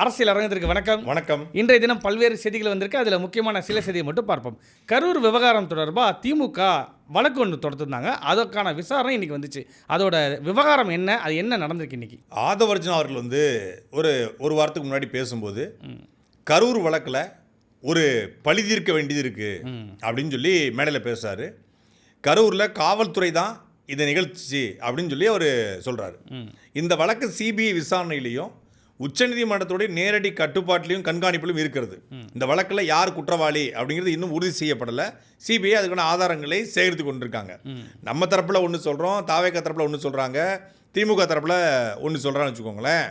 அரசியல் அரங்கத்திற்கு வணக்கம். வணக்கம். இன்றைய தினம் பல்வேறு செய்திகள் வந்திருக்கு. அதில் முக்கியமான சில செய்தியை மட்டும் பார்ப்போம். கரூர் விவகாரம் தொடர்பாக திமுக வழக்கு ஒன்று தொடர்ந்துருந்தாங்க. அதற்கான விசாரணை இன்னைக்கு வந்துச்சு. அதோட விவகாரம் என்ன, அது என்ன நடந்திருக்கு இன்னைக்கு? ஆதவர்ஜுனா அவர்கள் வந்து ஒரு வாரத்துக்கு முன்னாடி பேசும்போது கரூர் வழக்கில் ஒரு பழி தீர்க்க வேண்டியது இருக்கு அப்படின்னு சொல்லி மேடையில் பேசுறாரு. கரூரில் காவல்துறை தான் இதை நிகழ்ச்சி அப்படின்னு சொல்லி அவர் சொல்றாரு. இந்த வழக்கு சிபிஐ விசாரணையிலையும் உச்சநீதிமன்றத்துடைய நேரடி கட்டுப்பாட்டிலையும் கண்காணிப்பிலும் இருக்கிறது. இந்த வழக்கில் யார் குற்றவாளி அப்படிங்கிறது இன்னும் உறுதி செய்யப்படலை. சிபிஐ அதுக்கான ஆதாரங்களை சேகரித்து கொண்டிருக்காங்க. நம்ம தரப்பில் ஒன்று சொல்கிறோம், தாவேக தரப்பில் ஒன்று சொல்கிறாங்க, திமுக தரப்பில் ஒன்று சொல்கிறான்னு வச்சுக்கோங்களேன்.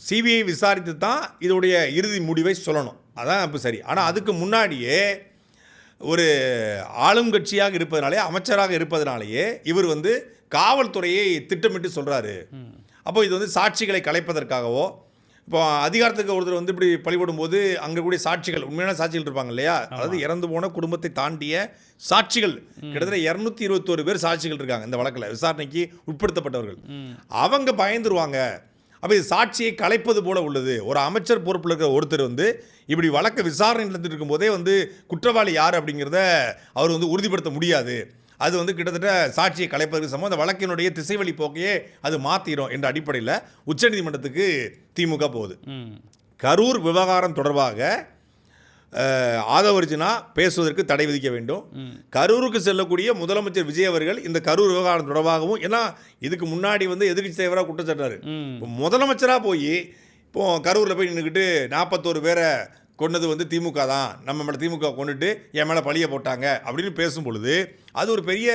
சிபிஐ விசாரித்து தான் இதோடைய இறுதி முடிவை சொல்லணும். அதான் இப்போ சரி. ஆனால் அதுக்கு முன்னாடியே ஒரு ஆளும் கட்சியாக இருப்பதனாலே, அமைச்சராக இருப்பதனாலேயே இவர் வந்து காவல்துறையை திட்டமிட்டு சொல்கிறாரு. அப்போ இது வந்து சாட்சிகளை கலைப்பதற்காகவோ, இப்போ அதிகாரத்துக்கு ஒருத்தர் வந்து இப்படி பழிபடும் போது அங்கே கூடிய சாட்சிகள், உண்மையான சாட்சிகள் இருப்பாங்க இல்லையா, அதாவது இறந்து போன குடும்பத்தை தாண்டிய சாட்சிகள் கிட்டத்தட்ட 221 பேர் சாட்சிகள் இருக்காங்க இந்த வழக்கில், விசாரணைக்கு உட்படுத்தப்பட்டவர்கள். அவங்க பயந்துருவாங்க. அப்போ இது சாட்சியை கலைப்பது போல உள்ளது. ஒரு அமைச்சர் பொறுப்பில் இருக்கிற ஒருத்தர் வந்து இப்படி வழக்கு விசாரணை நடந்துட்டு இருக்கும்போதே வந்து குற்றவாளி யார் அப்படிங்கிறத அவர் வந்து உறுதிப்படுத்த முடியாது. அது வந்து கிட்டத்தட்ட சாட்சியை கலைப்பதற்கு சமம். அந்த வழக்கினுடைய திசைவழி போக்கையே அது மாற்றிடும் என்ற அடிப்படையில் உச்சநீதிமன்றத்துக்கு திமுக போகுது. கரூர் விவகாரம் தொடர்பாக ஆதவர்ஜுனா பேசுவதற்கு தடை விதிக்க வேண்டும். கரூருக்கு செல்லக்கூடிய முதலமைச்சர் விஜய் அவர்கள் இந்த கரூர் விவகாரம் தொடர்பாகவும், ஏன்னா இதுக்கு முன்னாடி வந்து எதிர்கட்சி தலைவராக குற்றச்சாட்டாரு. முதலமைச்சராக போய் இப்போ கரூரில் போய் நின்றுக்கிட்டு 41 பேரை கொண்டது வந்து திமுக தான், நம்ம மேலே திமுக கொண்டுட்டு என் மேலே பழிய போட்டாங்க அப்படின்னு பேசும் பொழுது அது ஒரு பெரிய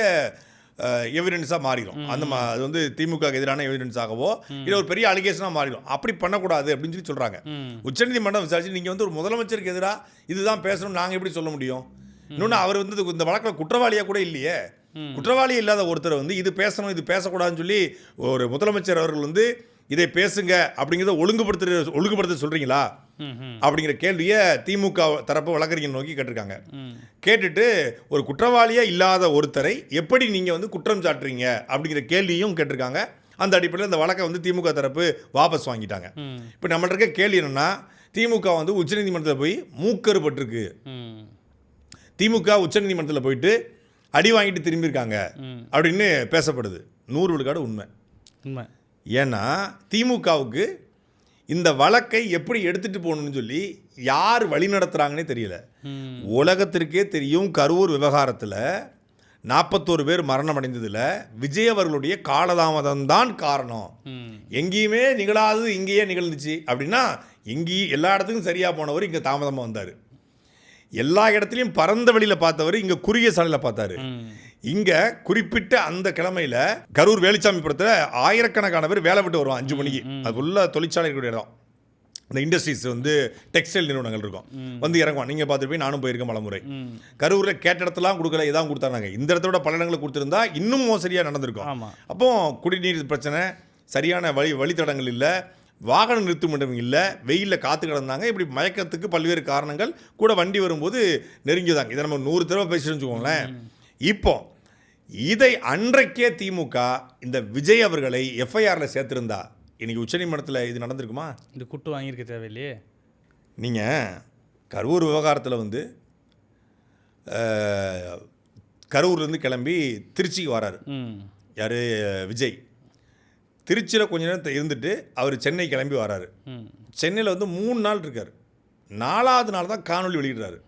எவிடன்ஸாக மாறிடும். அது வந்து திமுக எதிரான எவிடன்ஸாகவோ இல்லை ஒரு பெரிய அலிகேஷனாக மாறிடும். அப்படி பண்ணக்கூடாது அப்படின்னு சொல்லி சொல்கிறாங்க. உச்சநீதிமன்றம் விசாரிச்சு நீங்கள் வந்து ஒரு முதலமைச்சருக்கு எதிராக இதுதான் பேசணும்னு நாங்கள் எப்படி சொல்ல முடியும்? இன்னொன்று, அவர் வந்து இந்த வழக்கில் குற்றவாளியாக கூட இல்லையே. குற்றவாளி இல்லாத ஒருத்தர் வந்து இது பேசணும் இது பேசக்கூடாதுன்னு சொல்லி ஒரு முதலமைச்சர் அவர்கள் வந்து இதை பேசுங்க அப்படிங்கிறத ஒழுங்குபடுத்த சொல்கிறீங்களா அப்படிங்கிற கேள்வியை திமுக தரப்பு வழக்கறிஞர் நோக்கி கேட்டிருக்காங்க. கேட்டுட்டு ஒரு குற்றவாளியாக இல்லாத ஒருத்தரை எப்படி நீங்கள் வந்து குற்றம் சாட்டுறீங்க அப்படிங்கிற கேள்வியும் கேட்டிருக்காங்க. அந்த அடிப்படையில் இந்த வழக்கை வந்து திமுக தரப்பு வாபஸ் வாங்கிட்டாங்க. இப்போ நம்மள்ட்ட இருக்க கேள்வி என்னென்னா, திமுக வந்து உச்சநீதிமன்றத்தில் போய் மூக்கறுபட்டிருக்கு. திமுக உச்சநீதிமன்றத்தில் போயிட்டு அடி வாங்கிட்டு திரும்பியிருக்காங்க அப்படின்னு பேசப்படுது. 100 விழுக்காடு உண்மை. ஏன்னா திமுகவுக்கு இந்த வழக்கை எப்படி எடுத்துகிட்டு போகணும்னு சொல்லி யார் வழி நடத்துகிறாங்கன்னே தெரியல. உலகத்திற்கே தெரியும், கரூர் விவகாரத்தில் 41 பேர் மரணம் அடைந்ததில் விஜய் அவர்களுடைய காலதாமதம் தான் காரணம். எங்கேயுமே நிகழாதது இங்கேயே நிகழ்ந்துச்சு அப்படின்னா, எங்கேயும் எல்லா இடத்துக்கும் சரியாக போனவர் இங்கே தாமதமாக வந்தார். எல்லா இடத்துலையும் பரந்த வழியில் பார்த்தவர் இங்கே குறுகிய சாலையில் பார்த்தாரு. இங்கே குறிப்பிட்ட அந்த கிழமையில் கரூர் வேலுச்சாமிபுரத்தில் ஆயிரக்கணக்கான பேர் வேலை விட்டு வருவான் 5 மணிக்கு. அதுக்குள்ள தொழிற்சாலை இருக்கிற இடம், இந்த இண்டஸ்ட்ரீஸ் வந்து டெக்ஸ்டைல் நிறுவனங்கள் இருக்கும், வந்து இறங்குவான். நீங்கள் பார்த்துட்டு போய் நானும் போயிருக்கேன் பலமுறை. கரூரில் கேட்ட இடத்துலாம் கொடுக்கல, இதான் கொடுத்தாங்க. இந்த இடத்தோட பல இடங்களை கொடுத்துருந்தா இன்னும் மோசடியாக நடந்திருக்கும். அப்போ குடிநீர் பிரச்சனை, சரியான வழித்தடங்கள் இல்லை, வாகன நிறுத்துமிடம் இல்லை, வெயிலில் காத்து கிடந்தாங்க. இப்படி மயக்கத்துக்கு பல்வேறு காரணங்கள் கூட. வண்டி வரும்போது நெருங்கிதாங்க. இதை நம்ம 100 தடவை பேசிட்டு வச்சுக்கோங்களேன். இப்போ இதை அன்றைக்கே திமுக இந்த விஜய் அவர்களை எஃப்ஐஆரில் சேர்த்திருந்தா இன்னைக்கு உச்சநீதிமன்றத்தில் இது நடந்திருக்குமா? இந்த குட்டு வாங்கியிருக்க தேவையில்லையே. நீங்கள் கரூர் விவகாரத்தில் வந்து கரூர்லேருந்து கிளம்பி திருச்சிக்கு வராரு யார், விஜய். திருச்சியில் கொஞ்ச நேரம் இருந்துட்டு அவர் சென்னை கிளம்பி வராரு. சென்னையில் வந்து 3 நாள் இருக்கார். 4வது நாள் தான் காணொலி வெளியிடுறாரு.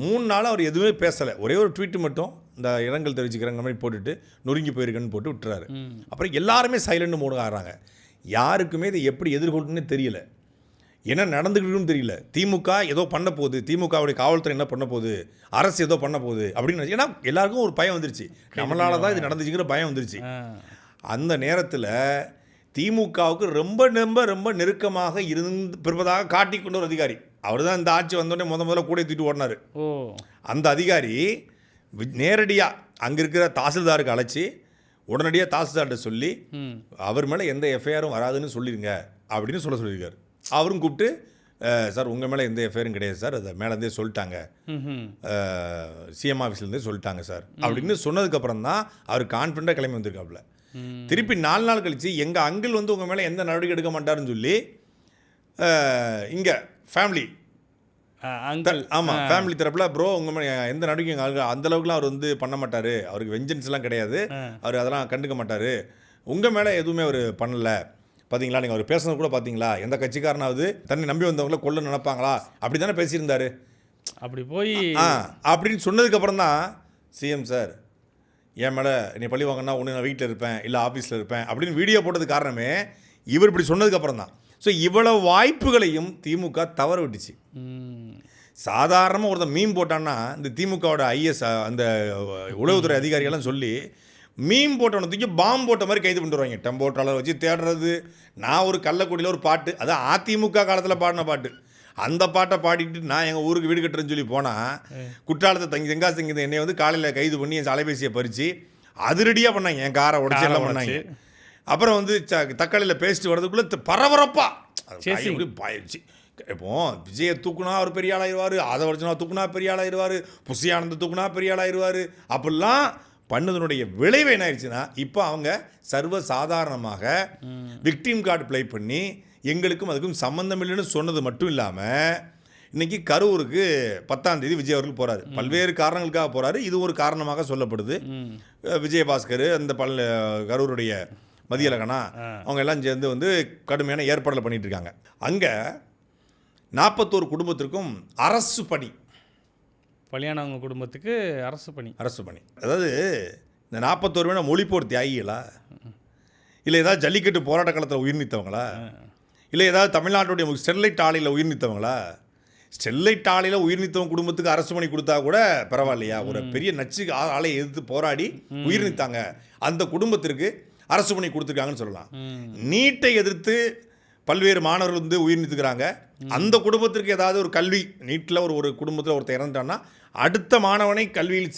3 நாள் அவர் எதுவுமே பேசலை. ஒரே ஒரு ட்வீட்டு மட்டும் இந்த இரங்கல் தெரிவிச்சுக்கிறாங்க மாதிரி போட்டுட்டு நொறுங்கி போயிருக்கேன்னு போட்டு விட்டுறாரு. அப்புறம் எல்லாருமே சைலண்ட் மோடு ஆகிறாங்க. யாருக்குமே இதை எப்படி எதிர்கொள்ளுன்னு தெரியல, என்ன நடந்துக்கிட்டுன்னு தெரியல. திமுக ஏதோ பண்ண போகுது, திமுகவுடைய காவல்துறை என்ன பண்ண போகுது, அரசு ஏதோ பண்ண போகுது அப்படின்னு. ஏன்னா எல்லாருக்கும் ஒரு பயம் வந்துருச்சு, நம்மளால தான் இது நடந்துச்சுங்கிற பயம் வந்துருச்சு. அந்த நேரத்தில் திமுகவுக்கு ரொம்ப ரொம்ப ரொம்ப நெருக்கமாக இருப்பதாக காட்டிக்கொண்ட ஒரு அதிகாரி, அவர் தான் இந்த ஆட்சி வந்தோடனே முதல்ல கூட தூக்கிட்டு ஓடினார். அந்த அதிகாரி நேரடியாக அங்கே இருக்கிற தாசில்தாருக்கு அழைச்சி உடனடியாக தாசில்தார்கிட்ட சொல்லி அவர் மேலே எந்த எஃப்ஐஆரும் வராதுன்னு சொல்லிடுங்க அப்படின்னு சொல்லியிருக்காரு. அவரும் கூப்பிட்டு, சார் உங்கள் மேலே எந்த எஃப்ஐஆரும் கிடையாது சார், அதை மேலேருந்தே சொல்லிட்டாங்க, சிஎம் ஆஃபீஸ்லேருந்தே சொல்லிட்டாங்க சார் அப்படின்னு சொன்னதுக்கப்புறம் தான் அவர் கான்ஃபிடண்ட்டாக கிளம்பி வந்திருக்காப்புல. திருப்பி 4 நாள் கழித்து எங்கள் அங்கிள் வந்து உங்கள் மேலே எந்த நடவடிக்கை எடுக்க மாட்டாருன்னு சொல்லி இங்கே ஃபேமிலி அங்கிள் ஆமாம் ஃபேமிலி தரப்பில் ப்ரோ உங்கள் எந்த நடவடிக்கை எங்கள் அந்தளவுக்குலாம் அவர் வந்து பண்ண மாட்டார், அவருக்கு வெஞ்சன்ஸ்லாம் கிடையாது, அவர் அதெல்லாம் கண்டுக்க மாட்டார், உங்கள் மேலே எதுவுமே அவர் பண்ணலை பார்த்தீங்களா, நீங்கள் அவர் பேசுனது கூட பார்த்தீங்களா, எந்த கட்சிக்காரனாவது தன்னை நம்பி வந்தவங்கள கொல்ல நினைப்பாங்களா அப்படி தானே பேசியிருந்தார். அப்படி போய் அப்படின்னு சொன்னதுக்கப்புறம் தான் சிஎம் சார் என் மேலே நீ பழி வாங்கினா ஒன்று நான் வீட்டில் இருப்பேன் இல்லை ஆஃபீஸில் இருப்பேன் அப்படின்னு வீடியோ போட்டது காரணமே இவர் இப்படி சொன்னதுக்கப்புறம் தான். ஸோ இவ்வளவு வாய்ப்புகளையும் திமுக தவற விட்டுச்சு. சாதாரணமாக ஒருத்தர் மீம் போட்டான்னா இந்த திமுகவோட ஐஎஸ் அந்த உளவுத்துறை அதிகாரிகள்லாம் சொல்லி மீம் போட்டவனை தூக்கி பாம்பு போட்ட மாதிரி கைது பண்ணிடுவாங்க. டெம்போ ட்ராலர் வச்சு தேடுறது. நான் ஒரு கள்ளக்குடியில் ஒரு பாட்டு, அதான் அதிமுக காலத்தில் பாடின பாட்டு, அந்த பாட்டை பாடிட்டு நான் எங்கள் ஊருக்கு வீடு கட்டுறேன்னு சொல்லி போனால் குற்றாலத்தை தெங்காசி என்னை வந்து காலையில் கைது பண்ணி என் அலைபேசியை பறித்து அதிரடியாக பண்ணாங்க, என் காரை உடச்சி எல்லாம் பண்ணாங்க. அப்புறம் வந்து தக்காளியில் பேசிட்டு வர்றதுக்குள்ளே பரபரப்பாக பாயிடுச்சு. இப்போ விஜயை தூக்குனா அவர் பெரிய ஆளாயிருவார், ஆதவர்ஜனா தூக்குனா பெரிய ஆளாயிருவார், புஷியானந்த தூக்குனா பெரிய ஆளாயிருவார், அப்படிலாம் பண்ணதனுடைய விளைவு என்ன ஆயிடுச்சுன்னா இப்போ அவங்க சர்வ சாதாரணமாக விக்டிம் கார்டு ப்ளே பண்ணி எங்களுக்கும் அதுக்கும் சம்மந்தம் இல்லைன்னு சொன்னது மட்டும் இல்லாமல் இன்றைக்கி கரூருக்கு 10ஆம் தேதி விஜய் அவர்கள் போகிறாரு. பல்வேறு காரணங்களுக்காக போகிறாரு. இது ஒரு காரணமாக சொல்லப்படுது. விஜயபாஸ்கர் அந்த கரூருடைய மதியழகனா அவங்க எல்லாம் சேர்ந்து வந்து கடுமையான ஏற்பாடுகள் பண்ணிகிட்டு இருக்காங்க. அங்கே 41 குடும்பத்திற்கும் அரசு பணி, பலியானவங்க குடும்பத்துக்கு அரசு பணி. அதாவது இந்த 41 பேர் மொழி போர் தியாகிகளா, இல்லை ஏதாவது ஜல்லிக்கட்டு போராட்ட காலத்தில் உயிர் நீத்தவங்களா, இல்லை ஏதாவது தமிழ்நாட்டுடைய ஸ்டெர்லைட் ஆலையில் உயிர் நீத்தவங்களா? ஸ்டெர்லைட் ஆலையில் உயிர் நீத்தவங்க குடும்பத்துக்கு அரசு பணி கொடுத்தா கூட பரவாயில்லையா? ஒரு பெரிய நச்சு ஆலையை எதிர்த்து போராடி உயிர் நீத்தாங்க, அந்த குடும்பத்திற்கு அரசு பணி கொடுத்துருக்காங்கன்னு சொல்லலாம். நீட்டை எதிர்த்து பல்வேறு மாணவர்கள் வந்து உயிர் நீத்துக்கிறாங்க, அந்த குடும்பத்திற்கு ஏதாவது ஒரு கல்வி, நீட்டில் ஒரு குடும்பத்தில் ஒருத்தர் இறந்துட்டான்னா அடுத்த மாணவனை கல்வியில்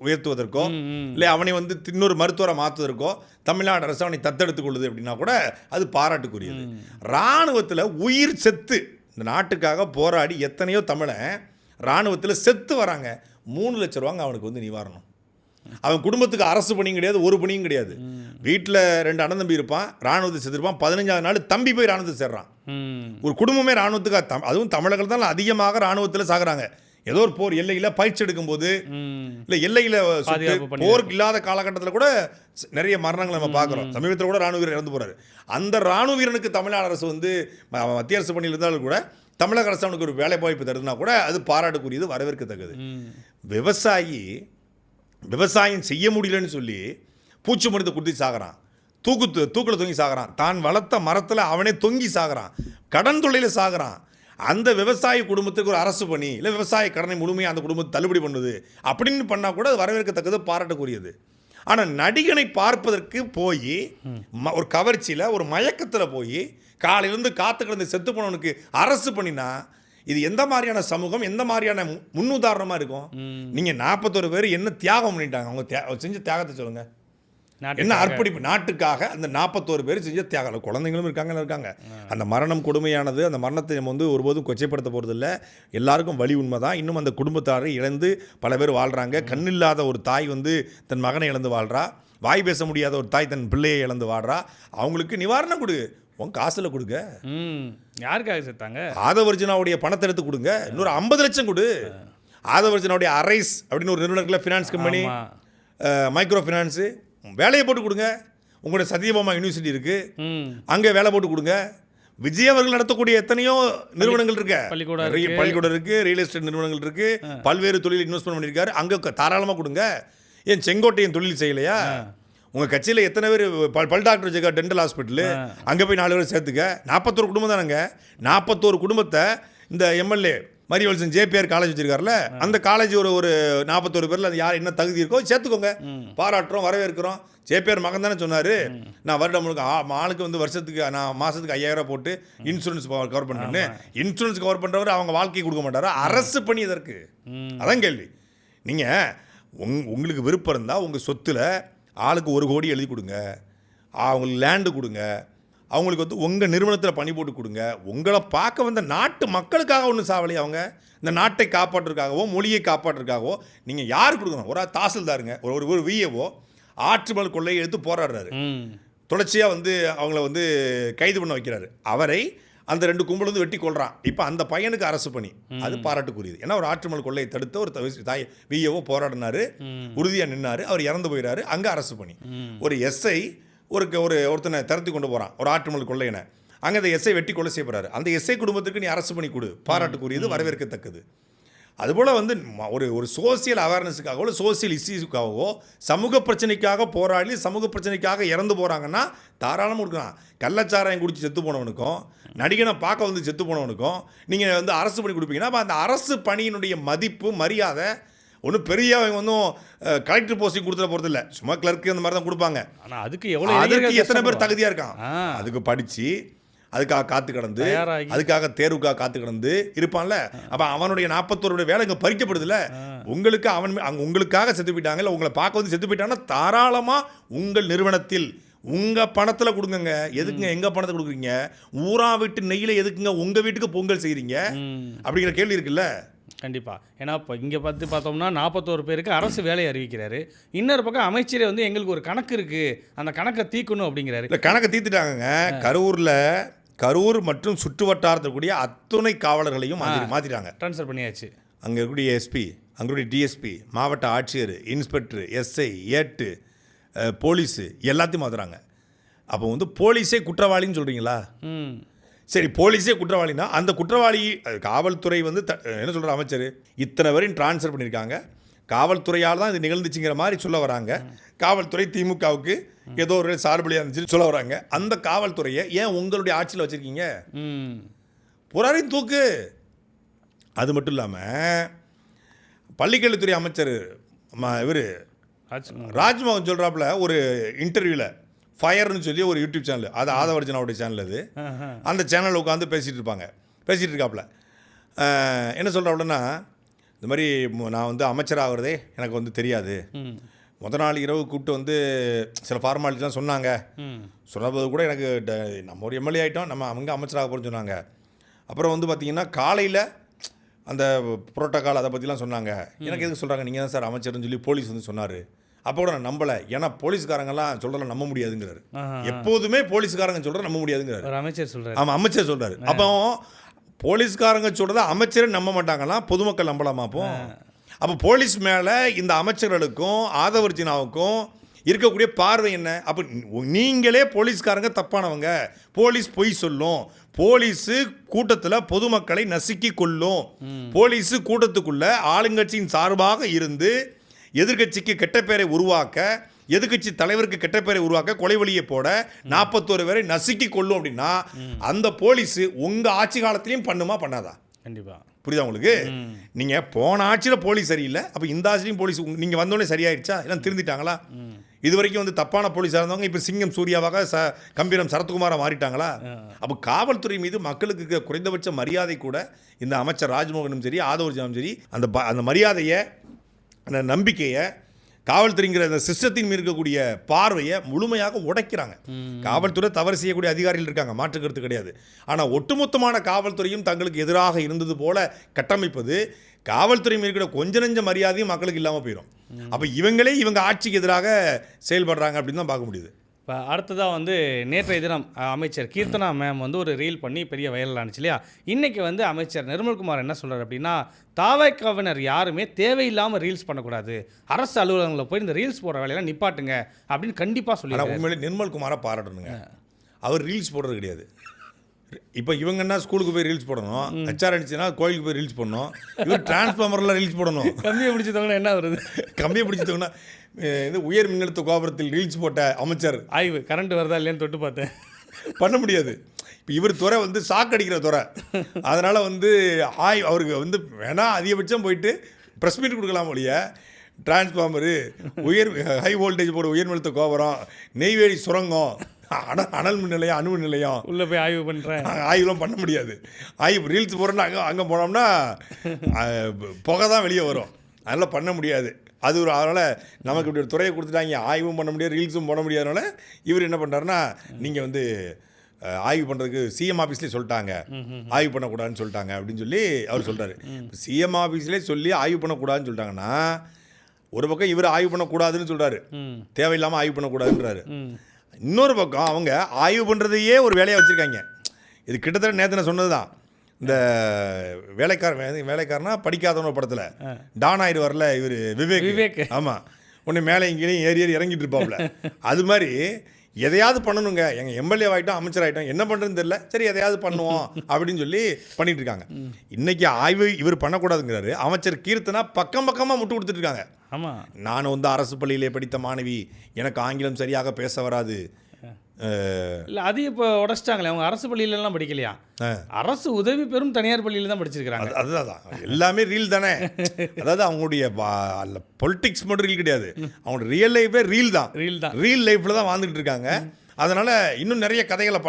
உயர்த்துவதற்கோ இல்லை அவனை வந்து இன்னொரு மருத்துவரை மாற்றுவதற்கோ தமிழ்நாடு அரசு அவனை தத்தெடுத்துக் கொள்ளுது அப்படின்னா கூட அது பாராட்டுக்குரியது. இராணுவத்தில் உயிர் செத்து இந்த நாட்டுக்காக போராடி எத்தனையோ தமிழன் இராணுவத்தில் செத்து வராங்க. 3 லட்சம் ரூபாங்க அவனுக்கு வந்து நிவாரணம். அவன் குடும்பத்துக்கு அரசு பணியும் கிடையாது, ஒரு பணியும் கிடையாது. வீட்டில் 2 அண்ணன் தம்பி இருப்பான், இராணுவத்தை சேர்த்துருப்பான், 15ஆவது நாள் தம்பி போய் இராணுவத்தை சேர்றான். ஒரு குடும்பமே இராணுவத்துக்கு, அதுவும் தமிழர்கள் தான் அதிகமாக இராணுவத்தில் சாகுறாங்க. ஏதோ ஒரு போர் எல்லையில் பயிற்சி எடுக்கும்போது இல்லை எல்லையில் போருக்கு இல்லாத காலகட்டத்தில் கூட நிறைய மரணங்களை நம்ம பார்க்குறோம். சமீபத்தில் கூட இராணுவ வீரர் இறந்து போகிறாரு. அந்த இராணுவ வீரனுக்கு தமிழ்நாடு அரசு வந்து மத்திய அரசு பணியில் இருந்தாலும் கூட தமிழக அரசு அவனுக்கு ஒரு வேலை வாய்ப்பு தருதுன்னா கூட அது பாராட்டுக்குரியது, வரவேற்கத்தக்கது. விவசாயம் செய்ய முடியலன்னு சொல்லி பூச்சி மருந்து குத்தி சாகிறான், தூக்கில் தொங்கி சாகிறான், தான் வளர்த்த மரத்தில் அவனே தொங்கி சாகிறான், கடன் தொழில சாகிறான். அந்த விவசாய குடும்பத்துக்கு ஒரு அரசு பணி இல்லை விவசாய கடனை முழுமையாக அந்த குடும்பத்தை தள்ளுபடி பண்ணுது அப்படின்னு பண்ணால் கூட அது வரவேற்கத்தக்கது, பாராட்டக்கூடியது. ஆனால் நடிகனை பார்ப்பதற்கு போய் ஒரு கவர்ச்சியில் ஒரு மயக்கத்தில் போய் காலையிலேருந்து காத்து கிடந்து செத்து போனவனுக்கு அரசு பண்ணினா இது எந்த மாதிரியான சமூகம், எந்த மாதிரியான முன்னுதாரணமாக இருக்கும்? நீங்கள் 41 பேர் என்ன தியாகம் பண்ணிட்டாங்க, அவங்க செஞ்ச தியாகத்தை சொல்லுங்கள். என்ன அர்ப்பணிப்பு நாட்டுக்காக அந்த 41 பேர் செஞ்ச தியாகம். குழந்தைங்களும் இருக்காங்க. அந்த மரணம் கொடுமையானது. அந்த மரணத்தை நம்ம வந்து ஒருபோதும் கொச்சைப்படுத்த போகிறதில்ல. எல்லாருக்கும் வலி உண்மை தான். இன்னும் அந்த குடும்பத்தாரை இழந்து பல பேர் வாழ்கிறாங்க. கண்ணில்லாத ஒரு தாய் வந்து தன் மகனை இழந்து வாழ்கிறா, வாய் பேச முடியாத ஒரு தாய் தன் பிள்ளையை இழந்து வாழ்கிறா. அவங்களுக்கு நிவாரணம் கொடு, உன் காசில் கொடுங்க. யாருக்காக சேர்த்தாங்க? ஆதவர்ஜனாவுடைய பணத்தை எடுத்து கொடுங்க, இன்னொரு 50 லட்சம் கொடு. ஆதவர்ஜனாவுடைய அரைஸ் அப்படின்னு ஒரு நிறுவனத்தில் ஃபினான்ஸ் கம்பெனி, மைக்ரோ ஃபினான்ஸு, வேலையை போட்டு கொடுங்க. உங்களுடைய சத்யபாமா யூனிவர்சிட்டி இருக்குது, அங்கே வேலை போட்டு கொடுங்க. விஜய் அவர்கள் நடத்தக்கூடிய எத்தனையோ நிறுவனங்கள் இருக்கு, பள்ளிக்கூடம் இருக்குது, ரியல் எஸ்டேட் நிறுவனங்கள் இருக்குது, பல்வேறு தொழில் இன்வெஸ்ட்மெண்ட் பண்ணியிருக்காரு, அங்கே தாராளமாக கொடுங்க. ஏன் செங்கோட்டையன் தொழில் செய்யலையா? உங்கள் கட்சியில் எத்தனை பேர் பல் டாக்டர் வச்சுக்கா, டென்டல் ஹாஸ்பிட்டலு, அங்கே போய் 4 பேர் சேர்த்துக்க. 41 குடும்பம் தானேங்க. 41 குடும்பத்தை இந்த எம்எல்ஏ மரியவல்சன் ஜேபிஆர் காலேஜ் வச்சிருக்காருல, அந்த காலேஜ் ஒரு 41 பேரில் அது யார் என்ன தகுதி இருக்கோ சேர்த்துக்கோங்க. பாராட்டுறோம், வரவேற்கிறோம். ஜேபிஆர் மகன் தானே சொன்னார், நான் வருடம் முழுக்க ஆளுக்கு வந்து வருஷத்துக்கு நான் மாதத்துக்கு 5000 போட்டு இன்சூரன்ஸ் கவர் பண்ணுறேன்னு. இன்சூரன்ஸ் கவர் பண்ணுறவர் அவங்க வாழ்க்கையை கொடுக்க மாட்டாரா? அரசு பணி எதற்கு? அதான் கேள்வி. நீங்கள் உங்களுக்கு விருப்பம் இருந்தால் உங்கள் சொத்தில் ஆளுக்கு 1 கோடி எழுதி கொடுங்க, அவங்களுக்கு லேண்டு கொடுங்க, அவங்களுக்கு வந்து உங்கள் நிறுவனத்தில் பணி போட்டு கொடுங்க. உங்களை பார்க்க வந்த நாட்டு மக்களுக்காக ஒன்றும் சாவலி. அவங்க இந்த நாட்டை காப்பாற்றுறதுக்காகவோ மொழியை காப்பாற்றுறதுக்காகவோ நீங்கள் யார் கொடுக்கணும்? ஒரு தாசில்தாருங்க, ஒரு விஏஓ ஆற்றுமல் கொள்ளையை எடுத்து போராடுறாரு, தொடர்ச்சியாக வந்து அவங்கள வந்து கைது பண்ண வைக்கிறாரு. அவரை அந்த 2 கும்பல் வந்து வெட்டி கொள்றான். இப்போ அந்த பையனுக்கு அரசு பணி, அது பாராட்டுக்குரியது. ஏன்னா ஒரு ஆற்றுமல் கொள்ளையை தடுத்த ஒரு தாய் விஏஓ போராடினாரு, உறுதியாக நின்னாரு, அவர் இறந்து போயிறாரு, அங்கே அரசு பணி. ஒரு எஸ்ஐ ஒருத்தனை திரட்டி கொண்டு போகிறான், ஒரு ஆற்றுமல் கொள்ளையனை, அங்கே அந்த எஸ்ஐ வெட்டி கொலை செய்யப்படுறாரு. அந்த எஸ்ஐ குடும்பத்துக்கு நீ அரசு பணி கொடு, பாராட்டுக்குரியது, வரவேற்கத்தக்கது. அதுபோல் வந்து ஒரு சோசியல் அவேர்னஸுக்காகவோ சோசியல் இஷ்யூஸுக்காகவோ சமூக பிரச்சனைக்காக போராடி சமூக பிரச்சனைக்காக இறந்து போகிறாங்கன்னா தாராளமாக கொடுக்கலாம். கள்ளச்சாராயம் குடிச்சு செத்து போனவனுக்கும் நடிகனை பார்க்க வந்து செத்து போனவனுக்கும் நீங்கள் வந்து அரசு பணி கொடுப்பீங்கன்னா அப்போ அந்த அரசு பணியினுடைய மதிப்பு மரியாதை ஒன்றும் பெரிய அவங்க ஒன்றும் கலெக்டர் போஸ்டிங் கொடுத்துட போகிறது இல்லை, சும்மா கிளர்க்கு அந்த மாதிரி தான் கொடுப்பாங்க. ஆனால் அதுக்கு எத்தனை பேர் தகுதியாக இருக்கான், அதுக்கு படித்து அதுக்காக காத்து கிடந்து அதுக்காக தேர்வுக்காக காத்து கிடந்து இருப்பான்ல. அப்போ அவனுடைய 41 வேலை இங்கே பறிக்கப்படுதுல்ல. உங்களுக்கு உங்களுக்காக செத்து போயிட்டாங்க, இல்லை உங்களை பார்க்க வந்து செத்து போயிட்டாங்கன்னா தாராளமாக உங்கள் நிறுவனத்தில் உங்கள் பணத்தில் கொடுங்க. எதுக்குங்க எங்கள் பணத்தை கொடுக்குறீங்க? ஊரா வீட்டு நெய்யில் எதுக்குங்க உங்கள் வீட்டுக்கு பொங்கல் செய்கிறீங்க அப்படிங்கிற கேள்வி இருக்குல்ல. கண்டிப்பாக. ஏன்னா இப்போ இங்கே பார்த்தோம்னா 41 பேருக்கு அரசு வேலையை அறிவிக்கிறாரு. இன்னொரு பக்கம் அமைச்சரே வந்து எங்களுக்கு ஒரு கணக்கு இருக்குது, அந்த கணக்கை தீர்க்கணும் அப்படிங்கிறாரு. இல்லை, கணக்கை தீர்த்துட்டாங்க. கரூர் மற்றும் சுற்று வட்டாரத்தில் கூடிய அத்துணை காவலர்களையும் மாற்றிட்டாங்க, ட்ரான்ஸ்ஃபர் பண்ணியாச்சு. அங்கே இருக்கக்கூடிய எஸ்பி, அங்கே டிஎஸ்பி, மாவட்ட ஆட்சியர், இன்ஸ்பெக்டர், எஸ்ஐ, ஏட்டு, போலீஸு எல்லாத்தையும் மாற்றுறாங்க. அப்போ வந்து போலீஸே குற்றவாளின்னு சொல்கிறீங்களா? சரி, போலீஸே குற்றவாளினா அந்த குற்றவாளி காவல்துறை வந்து என்ன சொல்கிற அமைச்சர் இத்தனை வரையும் ட்ரான்ஸ்ஃபர் பண்ணியிருக்காங்க, காவல்துறையால் தான் இது நிகழ்ந்துச்சுங்கிற மாதிரி சொல்ல வராங்க. காவல்துறை திமுகவுக்கு ஏதோ ஒரு சார்பலியாக இருந்துச்சுன்னு சொல்ல வராங்க. அந்த காவல்துறையை ஏன் உங்களுடைய ஆட்சியில் வச்சுருக்கீங்க? புறாரையும் தூக்கு. அது மட்டும் இல்லாமல் பள்ளிக்கல்வித்துறை அமைச்சர் இவர் ராஜ்மோகன் சொல்கிறாப்புல ஒரு இன்டர்வியூவில் ஃபயர்னு சொல்லி ஒரு யூடியூப் சேனல், அது ஆதவர்ஜனாவுடைய சேனல், அது அந்த சேனலில் உட்காந்து பேசிகிட்டு இருக்காப்புல. என்ன சொல்கிறாப்புலன்னா, இந்த மாதிரி நான் வந்து அமைச்சராகிறதே எனக்கு வந்து தெரியாது, முதல் நாள் இரவு கூப்பிட்டு வந்து சில ஃபார்மாலிட்டிலாம் சொன்னாங்க, சொன்னபோது கூட எனக்கு நம்ம ஒரு எம்எல்ஏ ஆகிட்டோம், நம்ம அவங்க அமைச்சராக போகிறோன்னு சொன்னாங்க. அப்புறம் வந்து பார்த்திங்கன்னா காலையில் அந்த புரோட்டோக்கால் அதை பற்றிலாம் சொன்னாங்க. எனக்கு எதுக்கு சொல்கிறாங்க, நீங்கள் தான் சார் அமைச்சர்னு சொல்லி போலீஸ் வந்து சொன்னார். அப்போ கூட நான் நம்பலை, ஏன்னா போலீஸ்காரங்கெல்லாம் சொல்கிறத நம்ப முடியாதுங்கிறாரு. எப்போதுமே போலீஸ்காரங்க சொல்கிறத நம்ப முடியாதுங்கிறாரு அமைச்சர் சொல்கிறார். ஆமாம், அமைச்சர் சொல்கிறாரு. அப்போ போலீஸ்காரங்க சொல்கிறத அமைச்சரை நம்ப மாட்டாங்களாம், பொதுமக்கள் நம்பலாமா? அப்போ போலீஸ் மேலே இந்த அமைச்சர்களுக்கும் ஆதவர்ஜினாவுக்கும் இருக்கக்கூடிய பார்வை என்ன? அப்போ நீங்களே போலீஸ்காரங்க தப்பானவங்க, போலீஸ் பொய் சொல்லும், போலீஸு கூட்டத்தில் பொதுமக்களை நசுக்கி கொள்ளும், போலீஸு கூட்டத்துக்குள்ள ஆளுங்கட்சியின் சார்பாக இருந்து எதிர்கட்சிக்கு கெட்ட பேரை உருவாக்க, எதிர்கட்சி தலைவருக்கு கெட்ட பேரை உருவாக்க, கொலை வழியை போட 41 பேரை நசுக்கி கொள்ளும் அப்படின்னா அந்த போலீஸு உங்கள் ஆட்சி காலத்திலையும் பண்ணுமா பண்ணாதா? கண்டிப்பாக. புரியுதா உங்களுக்கு? நீங்கள் போன ஆட்சியில் போலீஸ் சரியில்லை, அப்போ இந்த ஆட்சிலையும் போலீஸ் நீங்கள் வந்தோடனே சரியாயிடுச்சா? எல்லாம் திருந்திட்டாங்களா? இது வரைக்கும் வந்து தப்பான போலீஸாக இருந்தவங்க இப்போ சிங்கம் சூர்யாவாக கம்பீரம் சரத்குமாராக மாறிட்டாங்களா? அப்போ காவல்துறை மீது மக்களுக்கு இருக்க குறைந்தபட்ச மரியாதை கூட இந்த அமைச்சர் ராஜ்மோகனும் சரி ஆதவர்ஜனும் சரி அந்த மரியாதையை, அந்த நம்பிக்கையை, காவல்துறைங்கிற அந்த சிஸ்டத்தின் மீது இருக்கக்கூடிய பார்வையை முழுமையாக உடைக்கிறாங்க. காவல்துறை தவறு செய்யக்கூடிய அதிகாரிகள் இருக்காங்க, மாற்று கருத்து கிடையாது. ஆனால் ஒட்டுமொத்தமான காவல்துறையும் தங்களுக்கு எதிராக இருந்தது போல கட்டமைப்பது காவல்துறை மீது இருக்கிற கொஞ்ச நெஞ்ச மரியாதையும் மக்களுக்கு இல்லாமல் போயிடும். அப்போ இவங்க ஆட்சிக்கு எதிராக செயல்படுறாங்க அப்படின்னு தான் பார்க்க முடியுது. இப்போ அடுத்ததாக வந்து நேற்றைய தினம் அமைச்சர் கீர்த்தனா மேம் வந்து ஒரு ரீல் பண்ணி பெரிய வைரல் ஆனிச்சு இல்லையா? இன்றைக்கி வந்து அமைச்சர் நிர்மல்குமார் என்ன சொல்கிறார் அப்படின்னா, தாவைக்காவினர் யாருமே தேவையில்லாமல் ரீல்ஸ் பண்ணக்கூடாது, அரசு அலுவலகங்களில் போய் இந்த ரீல்ஸ் போடுற வேலையெல்லாம் நிப்பாட்டுங்க அப்படின்னு கண்டிப்பாக சொல்லி. உண்மையிலே நிர்மல்குமாரை பாராட்டணுங்க. அவர் ரீல்ஸ் போடுறது கிடையாது. இப்போ இவங்கன்னா ஸ்கூலுக்கு போய் ரீல்ஸ் போடணும், ஹெச்ஆர் அடிச்சுன்னா கோயிலுக்கு போய் ரீல்ஸ் பண்ணணும், இவர் டிரான்ஸ்ஃபார்மரில் ரீல்ஸ் போடணும். கம்பியை பிடிச்சவங்கன்னா என்ன வருது? கம்பியை பிடிச்சவங்கன்னா இது உயர் மின்னழுத்த கோபுரத்தில் ரீல்ஸ் போட்ட அமைச்சர் ஆய்வு கரண்ட் வருதா இல்லையான்னு தொட்டு பார்த்தேன், பண்ண முடியாது. இப்போ இவர் துறை வந்து சாக்கடிக்கிற துறை, அதனால் வந்து அவருக்கு வந்து வேணால் அதிகபட்சம் போயிட்டு ப்ரெஸ் மீட் கொடுக்கலாம் ஒழிய டிரான்ஸ்ஃபார்மரு, ஹை வோல்டேஜ் போட உயர் மின்னழுத்த கோபுரம், நெய்வேலி சுரங்கம், அனல் மின் நிலையம், அணு மின் நிலையம் உள்ளே போய் ஆய்வு பண்ணுறேன், ஆய்வுலாம் பண்ண முடியாது. ரீல்ஸ் போகிறோன்னா அங்கே போனோம்னா புகை தான் வெளியே வரும், அதெல்லாம் பண்ண முடியாது. அதனால் நமக்கு இப்படி ஒரு துறையை கொடுத்துட்டாங்க, ஆய்வும் பண்ண முடியாது, ரீல்ஸும் போட முடியாதனால இவர் என்ன பண்ணுறாருன்னா, நீங்கள் வந்து ஆய்வு பண்ணுறதுக்கு சிஎம் ஆஃபீஸ்லேயே சொல்லிட்டாங்க, ஆய்வு பண்ணக்கூடாதுன்னு சொல்லிட்டாங்க அப்படின்னு சொல்லி அவர் சொல்கிறாரு. சிஎம் ஆஃபீஸ்லேயே சொல்லி ஆய்வு பண்ணக்கூடாதுன்னு சொல்லிட்டாங்கன்னா ஒரு பக்கம் இவர் ஆய்வு பண்ணக்கூடாதுன்னு சொல்கிறாரு, தேவையில்லாமல் ஆய்வு பண்ணக்கூடாதுன்றாரு. இன்னொரு பக்கம் அவங்க ஆய்வு பண்ணுறதையே ஒரு வேலையாக வச்சுருக்காங்க. இது கிட்டத்தட்ட நேற்று நான் சொன்னது தான். இந்த வேலைக்காரனா படிக்காதவன படத்தில் டான் ஆயிடு வரல இவர் விவேக். ஆமாம், ஒன்று மேலே இங்கேயும் ஏறி இறங்கிட்டு இருப்பாப்புல. அது மாதிரி எதையாவது பண்ணணுங்க, எங்கள் எம்எல்ஏ ஆகிட்டோம், அமைச்சர் ஆகிட்டோம், என்ன பண்ணுறதுன்னு தெரியல, சரி எதையாவது பண்ணுவோம் அப்படின்னு சொல்லி பண்ணிட்டு இருக்காங்க. இன்னைக்கு ஆய்வு இவர் பண்ணக்கூடாதுங்கிறாரு. அமைச்சர் கீர்த்தனா பக்கமாக முட்டு கொடுத்துட்டு இருக்காங்க. ஆமாம், நான் வந்து அரசு பள்ளியிலே படித்த மாணவி, எனக்கு ஆங்கிலம் சரியாக பேச வராது. இல்லை அது இப்போ உடச்சிட்டாங்களே, அவங்க அரசு பள்ளியிலலாம் படிக்கலையா, அரசு உதவி பெறும் தனியார் பள்ளியில் தான் படிச்சிருக்கிறாங்க. அதுதான் எல்லாமே ரீல் தானே. அதாவது அவங்களுடைய பொலிட்டிக்ஸ் மட்டும் ரீல் கிடையாது, அவங்களோட ரியல் லைஃபே ரீல் தான். ரீல் லைஃப்பில் தான் வாழ்ந்துட்டு இருக்காங்க. அதனால் இன்னும் நிறைய கதைகளை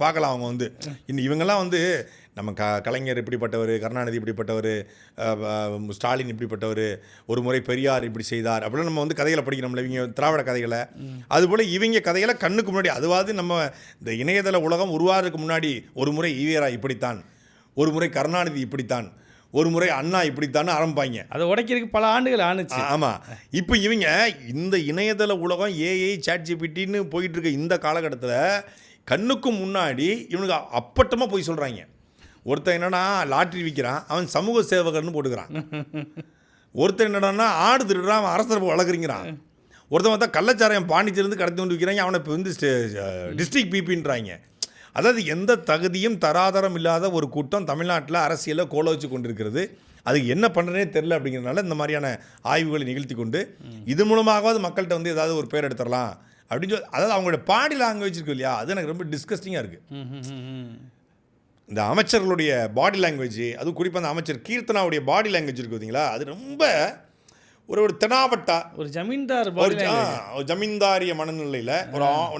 பார்க்கலாம். அவங்க வந்து இன்னும் இவங்கெல்லாம் வந்து நம்ம கலைஞர் இப்படிப்பட்டவர், கருணாநிதி இப்படிப்பட்டவர், ஸ்டாலின் இப்படிப்பட்டவர், ஒரு முறை பெரியார் இப்படி செய்தார் அப்படிலாம் நம்ம வந்து கதைகளை படிக்கிறோம்ல, இவங்க திராவிட கதைகளை. அதுபோல் இவங்க கதைகளை கண்ணுக்கு முன்னாடி, அதுவாது நம்ம இந்த இணையதள உலகம் உருவாகிறதுக்கு முன்னாடி ஒரு முறை ஈவேரா இப்படித்தான், ஒரு முறை கருணாநிதி இப்படித்தான், ஒரு முறை அண்ணா இப்படித்தான் ஆரம்பிப்பாங்க. அதை உடைக்கிறதுக்கு பல ஆண்டுகள் ஆணுச்சு. ஆமாம், இப்போ இவங்க இந்த இணையதள உலகம் ஏஐ ChatGPTன்னு போயிட்டு இருக்க இந்த காலகட்டத்தில் கண்ணுக்கு முன்னாடி இவனுக்கு அப்பட்டமாக போய் சொல்கிறாங்க. ஒருத்தன் என்னன்னா லாட்ரி விற்கிறான், அவன் சமூக சேவகர்னு போட்டுக்கிறான். ஒருத்தன் என்னடான்னா ஆடு திருடுறான், அவன் அரசர் வளர்க்குறீங்கிறான். ஒருத்தன் பார்த்தா கள்ளச்சாராயம் பாண்டிச்சிருந்து கடத்தி கொண்டு விற்கிறாங்க, அவனை இப்போ வந்து டிஸ்ட்ரிக்ட் பிபின்றாங்க. அதாவது எந்த தகுதியும் தராதரம் இல்லாத ஒரு கூட்டம் தமிழ்நாட்டில் அரசியலில் கோல வச்சு கொண்டிருக்கிறது. அதுக்கு என்ன பண்ணுறதே தெரில. அப்படிங்கிறதுனால இந்த மாதிரியான ஆய்வுகளை நிகழ்த்தி கொண்டு இது மூலமாகவாது மக்கள்கிட்ட வந்து ஏதாவது ஒரு பேர் எடுத்துடலாம் அப்படின்னு சொல்லி, அதாவது அவங்களோட பாடி லாங்குவேஜ் இருக்கு இல்லையா, அது எனக்கு ரொம்ப டிஸ்கஸ்டிங்காக இருக்குது. இந்த அமைச்சர்களுடைய பாடி லாங்குவேஜ், அதுவும் குறிப்பாக அந்த அமைச்சர் கீர்த்தனாவுடைய பாடி லாங்குவேஜ் இருக்குது பார்த்தீங்களா, அது ரொம்ப ஒரு தெனாவட்டா, ஒரு ஜமீன்தார் ஒரு ஜமீன்தாரிய மனநிலையில்